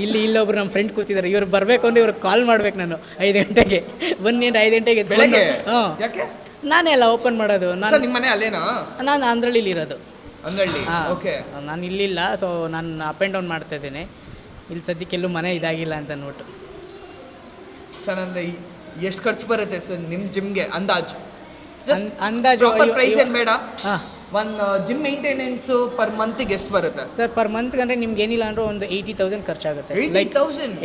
ಇಲ್ಲೊಬ್ರು ನಮ್ಮ ಫ್ರೆಂಡ್ ಕೂತಿದ್ದಾರೆ, ಇವ್ರು ಬರಬೇಕು ಅಂದರೆ ಇವ್ರಿಗೆ ಕಾಲ್ ಮಾಡ್ಬೇಕು ನಾನು 5 ಗಂಟೆಗೆ ಬನ್ನಿ ಅಂತ. 5 ಗಂಟೆಗೆ ಬೆಳಗ್ಗೆ? ಯಾಕೆ ನಾನೇ ಎಲ್ಲ ಓಪನ್ ಮಾಡೋದು. ನಿಮ್ಮ ಮನೆ ಅಲ್ಲೇನಾ? ನಾನು ಅಂದ್ರಳ್ಳಿಲಿ ಇರೋದು. ಓಕೆ. ನಾನು ಇಲ್ಲಿಲ್ಲ, ಸೊ ನಾನು ಅಪ್ ಆ್ಯಂಡ್ ಡೌನ್ ಮಾಡ್ತಾಯಿದ್ದೀನಿ. ಇಲ್ಲಿ ಸದ್ಯಕ್ಕೆಲ್ಲೂ ಮನೆ ಇದಾಗಿಲ್ಲ ಅಂತ ಅಂದ್ಬಿಟ್ಟು. ಸರ್ ಅಂದರೆ ಎಷ್ಟು ಖರ್ಚು ಬರುತ್ತೆ ಸರ್ ನಿಮ್ಮ ಜಿಮ್ಗೆ ಅಂದಾಜು? ಪ್ರೈಸ್ ಏನು ಬೇಡ, ಒಂದು ಜಿಮ್ ಮೇಂಟೆನೆನ್ಸು ಪರ್ ಮಂತಿಗೆ ಎಷ್ಟು ಬರುತ್ತೆ ಸರ್? ಪರ್ ಮಂತ್ಗೆ ಅಂದರೆ ನಿಮ್ಗೆ ಏನಿಲ್ಲ ಅಂದರೆ ಒಂದು 80,000 ಖರ್ಚಾಗುತ್ತೆ.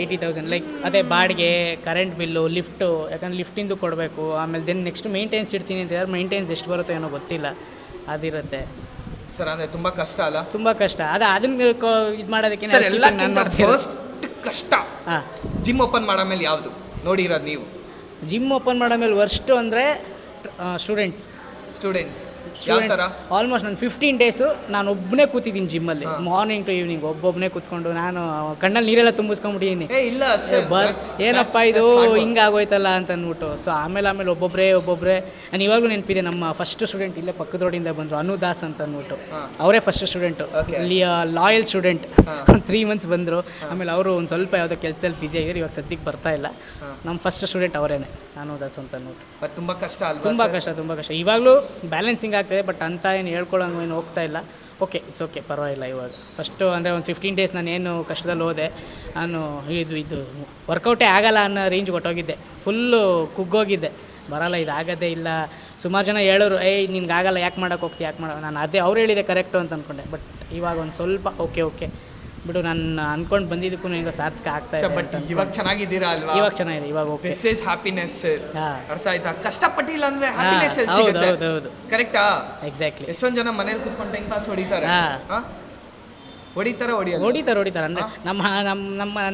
80,000 ಲೈಕ್ ಅದೇ ಬಾಡಿಗೆ, ಕರೆಂಟ್ ಬಿಲ್ಲು, ಲಿಫ್ಟು, ಯಾಕಂದ್ರೆ ಲಿಫ್ಟಿಂದು ಕೊಡಬೇಕು. ಆಮೇಲೆ ದೆನ್ ನೆಕ್ಸ್ಟ್ ಮೇಂಟೆನೆನ್ಸ್ ಇಡ್ತೀನಿ ಅಂತ ಹೇಳಿದ್ರೆ ಮೇಂಟೆನೆನ್ಸ್ ಎಷ್ಟು ಬರುತ್ತೋ ಏನೋ ಗೊತ್ತಿಲ್ಲ, ಅದಿರುತ್ತೆ ಸರ್. ಅಂದರೆ ತುಂಬ ಕಷ್ಟ ಅಲ್ಲ? ತುಂಬ ಕಷ್ಟ. ಅದನ್ನ ಇದು ಮಾಡೋದಕ್ಕೆ ಫಸ್ಟ್ ಕಷ್ಟ ಜಿಮ್ ಓಪನ್ ಮಾಡೋ ಮೇಲೆ ಯಾವುದು ನೋಡಿರೋದು ನೀವು? ಜಿಮ್ ಓಪನ್ ಮಾಡೋ ಮೇಲೆ ವರ್ಸ್ಟು ಅಂದರೆ ಸ್ಟೂಡೆಂಟ್ಸ್ ಆಲ್ಮೋಸ್ಟ್ ನಾನು 15 ಡೇಸು ನಾನು ಒಬ್ಬನೇ ಕೂತಿದ್ದೀನಿ ಜಿಮ್ಮಲ್ಲಿ, ಮಾರ್ನಿಂಗ್ ಟು ಈವ್ನಿಂಗ್ ಒಬ್ಬೊಬ್ಬನೇ ಕೂತ್ಕೊಂಡು. ನಾನು ಕಣ್ಣಲ್ಲಿ ನೀರೆಲ್ಲ ತುಂಬಿಸ್ಕೊಂಡ್ಬಿಟ್ಟಿದ್ದೀನಿ, ಏನಪ್ಪ ಇದು ಹಿಂಗಾಗೋಯ್ತಲ್ಲ ಅಂತ ಅಂದ್ಬಿಟ್ಟು. ಸೊ ಆಮೇಲೆ ಒಬ್ಬೊಬ್ಬರೇ ನಾನು ಇವಾಗಲೂ ನೆನಪಿದೆ, ನಮ್ಮ ಫಸ್ಟ್ ಸ್ಟೂಡೆಂಟ್ ಇಲ್ಲೇ ಪಕ್ಕದ ರೋಡಿಂದ ಬಂದರು, ಅನುದಾಸ್ ಅಂತ ಅಂದ್ಬಿಟ್ಟು. ಅವರೇ first student, loyal student. 3 months ಬಂದರು. ಆಮೇಲೆ ಅವರು ಒಂದು ಸ್ವಲ್ಪ ಯಾವುದೋ ಕೆಲಸದಲ್ಲಿ ಬ್ಯುಸಿ ಆಗಿದ್ರು, ಇವಾಗ ಸದ್ಯಕ್ಕೆ ಬರ್ತಾ ಇಲ್ಲ. ನಮ್ಮ ಫಸ್ಟ್ ಸ್ಟೂಡೆಂಟ್ ಅವರೇನೆ, ಅನುದಾಸ್ ಅಂತ ಅಂದ್ಬಿಟ್ಟು. ತುಂಬ ಕಷ್ಟ ಅಲ್ಲ? ತುಂಬ ಕಷ್ಟ. ಇವಾಗಲೂ ಬ್ಯಾಲೆನ್ಸಿಂಗ್ ಆಗ್ತಾಯಿದೆ, ಬಟ್ ಅಂತ ಏನು ಹೇಳ್ಕೊಳ್ಳೋಂಗೆ ಏನು ಹೋಗ್ತಾ ಇಲ್ಲ. ಓಕೆ ಇಟ್ಸ್ ಓಕೆ, ಪರವಾಗಿಲ್ಲ. ಇವಾಗ ಫಸ್ಟು ಅಂದರೆ ಒಂದು 15 ಡೇಸ್ ನಾನೇನು ಕಷ್ಟದಲ್ಲಿ ಹೋದೆ, ನಾನು ಇದು ವರ್ಕೌಟೇ ಆಗಲ್ಲ ಅನ್ನೋ ರೇಂಜ್ ಹೊಟ್ಟೋಗಿದ್ದೆ, ಫುಲ್ಲು ಕುಗ್ಗೋಗಿದ್ದೆ. ಬರಲ್ಲ, ಇದಾಗದೇ ಇಲ್ಲ. ಸುಮಾರು ಜನ ಹೇಳೋರು, ನಿನ್ಗಾಗಲ್ಲ, ಯಾಕೆ ಮಾಡೋಕೆ ಹೋಗ್ತೀವಿ, ನಾನು ಅದೇ ಅವ್ರು ಹೇಳಿದೆ ಕರೆಕ್ಟು ಅಂತ ಅಂದ್ಕೊಂಡೆ. ಬಟ್ ಇವಾಗ ಒಂದು ಸ್ವಲ್ಪ ಓಕೆ ಬಿಡು, ನಾನು ಅನ್ಕೊಂಡು ಬಂದಿದ್ದಕ್ಕೂ ಈಗ ಸಾರ್ಥಕ ಆಗ್ತಾ ಇದೆ. ಬಟ್ ಇವಾಗ ಚೆನ್ನಾಗಿದ್ದೀರಾ ಅಲ್ವಾ? ಇವಾಗ ಚೆನ್ನಾಗಿದೆ, ಇವಾಗ okay. This is happiness sir. ಅರ್ಥ ಆಯ್ತಾ? ಕಷ್ಟಪಟ್ಟಿಲ್ಲ ಅಂದ್ರೆ ಹ್ಯಾಪಿನೆಸ್ ಎಲ್ಲಿ ಸಿಗುತ್ತೆ? ಹೌದು, ಕರೆಕ್ಟಾ? ಎಕ್ಸಾಕ್ಟ್ಲಿ. ಎಷ್ಟೊಂದು ಜನ ಮನೇಲಿ ಕೂತ್ಕೊಂಡು ಟೈಮ್ ಪಾಸ್ ಹೊಡಿತಾರೆ. ಹೊಡಿತಾರ ಹೊಡಿತಾರೆ ಅಂದರೆ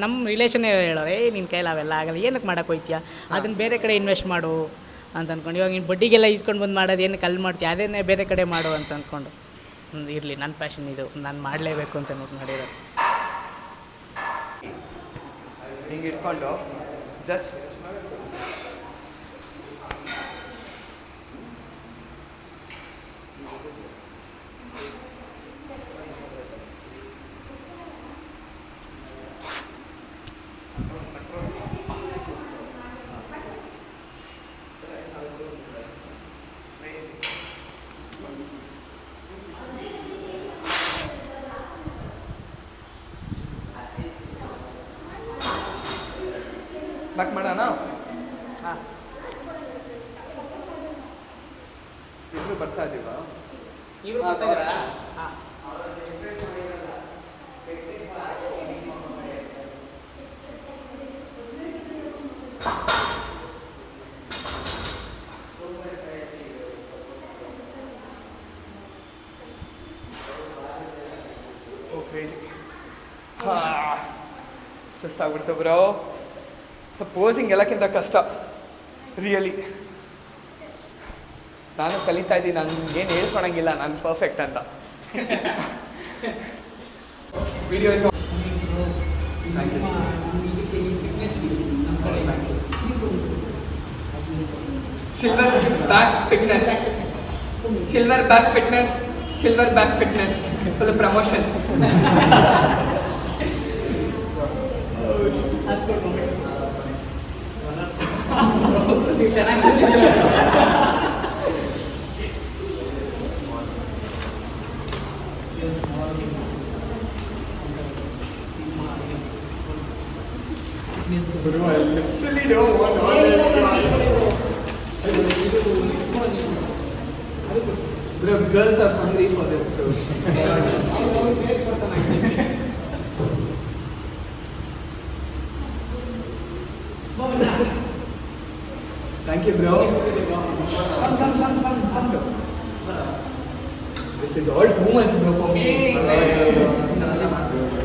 ನಮ್ಮ ರಿಲೇಷನ್ನೇ ಹೇಳೋರು ನಿನ್ನ ಕೈಲಿ ಅವೆಲ್ಲ ಆಗಲ್ಲ, ಏನಕ್ಕೆ ಮಾಡೋಕೆ ಹೋಗ್ತೀಯ, ಅದನ್ನು ಬೇರೆ ಕಡೆ ಇನ್ವೆಸ್ಟ್ ಮಾಡು ಅಂತ ಅಂದ್ಕೊಂಡು. ಇವಾಗ ನೀನು ಬಡ್ಡಿಗೆಲ್ಲ ಈಸ್ಕೊಂಡು ಬಂದು ಮಾಡೋದು ಏನಕ್ಕೆ ಅಲ್ಲಿ ಮಾಡ್ತೀಯ, ಅದನ್ನೇ ಬೇರೆ ಕಡೆ ಮಾಡು ಅಂತ ಅಂದ್ಕೊಂಡು. ಇರಲಿ, ನನ್ನ ಪ್ಯಾಷನ್ ಇದು, ನಾನು ಮಾಡಲೇಬೇಕು ಅಂತ ನೋಟ್ ಮಾಡಿರೋದು. ಹಿಂಗೆ ಇಟ್ಕೊಂಡು ಜಸ್ಟ್ ಬ್ಯಾಕ್ ಮಾಡೋಣ. ಹಾಂ, ಇಬ್ರು ಬರ್ತಾ ಇದ್ದೀವಾ? ಇವರು ಬರ್ತಾಯಿದ್ದೀರಾ? ಹಾಂ, ಓ ಕ್ರೇಜಿ. ಸುಸ್ತಾಗ್ಬಿಡ್ತು ಬ್ರೋ. ಸೊ ಪೋಸಿಂಗ್ ಎಲ್ಲಕ್ಕಿಂತ ಕಷ್ಟ ರಿಯಲಿ. ನಾನು ಕಲಿತಾ ಇದ್ದೀನಿ, ನನಗೇನು ಹೇಳ್ಕೊಳಂಗಿಲ್ಲ ನಾನು ಪರ್ಫೆಕ್ಟ್ ಅಂತ. Video silver back fitness, silver back fitness, silver back fitness full promotion. Bro, girls are hungry for this food. Thank you, bro. Come. This is all too much, bro, for me.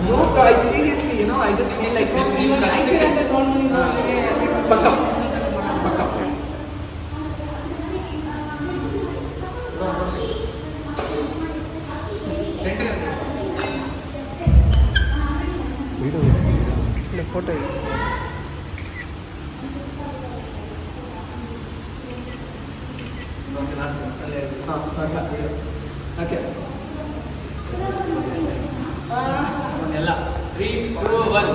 No, bro, I seriously, I just feel like Pakka. Photo. Okay. ಎಲ್ಲ 3, 2, 1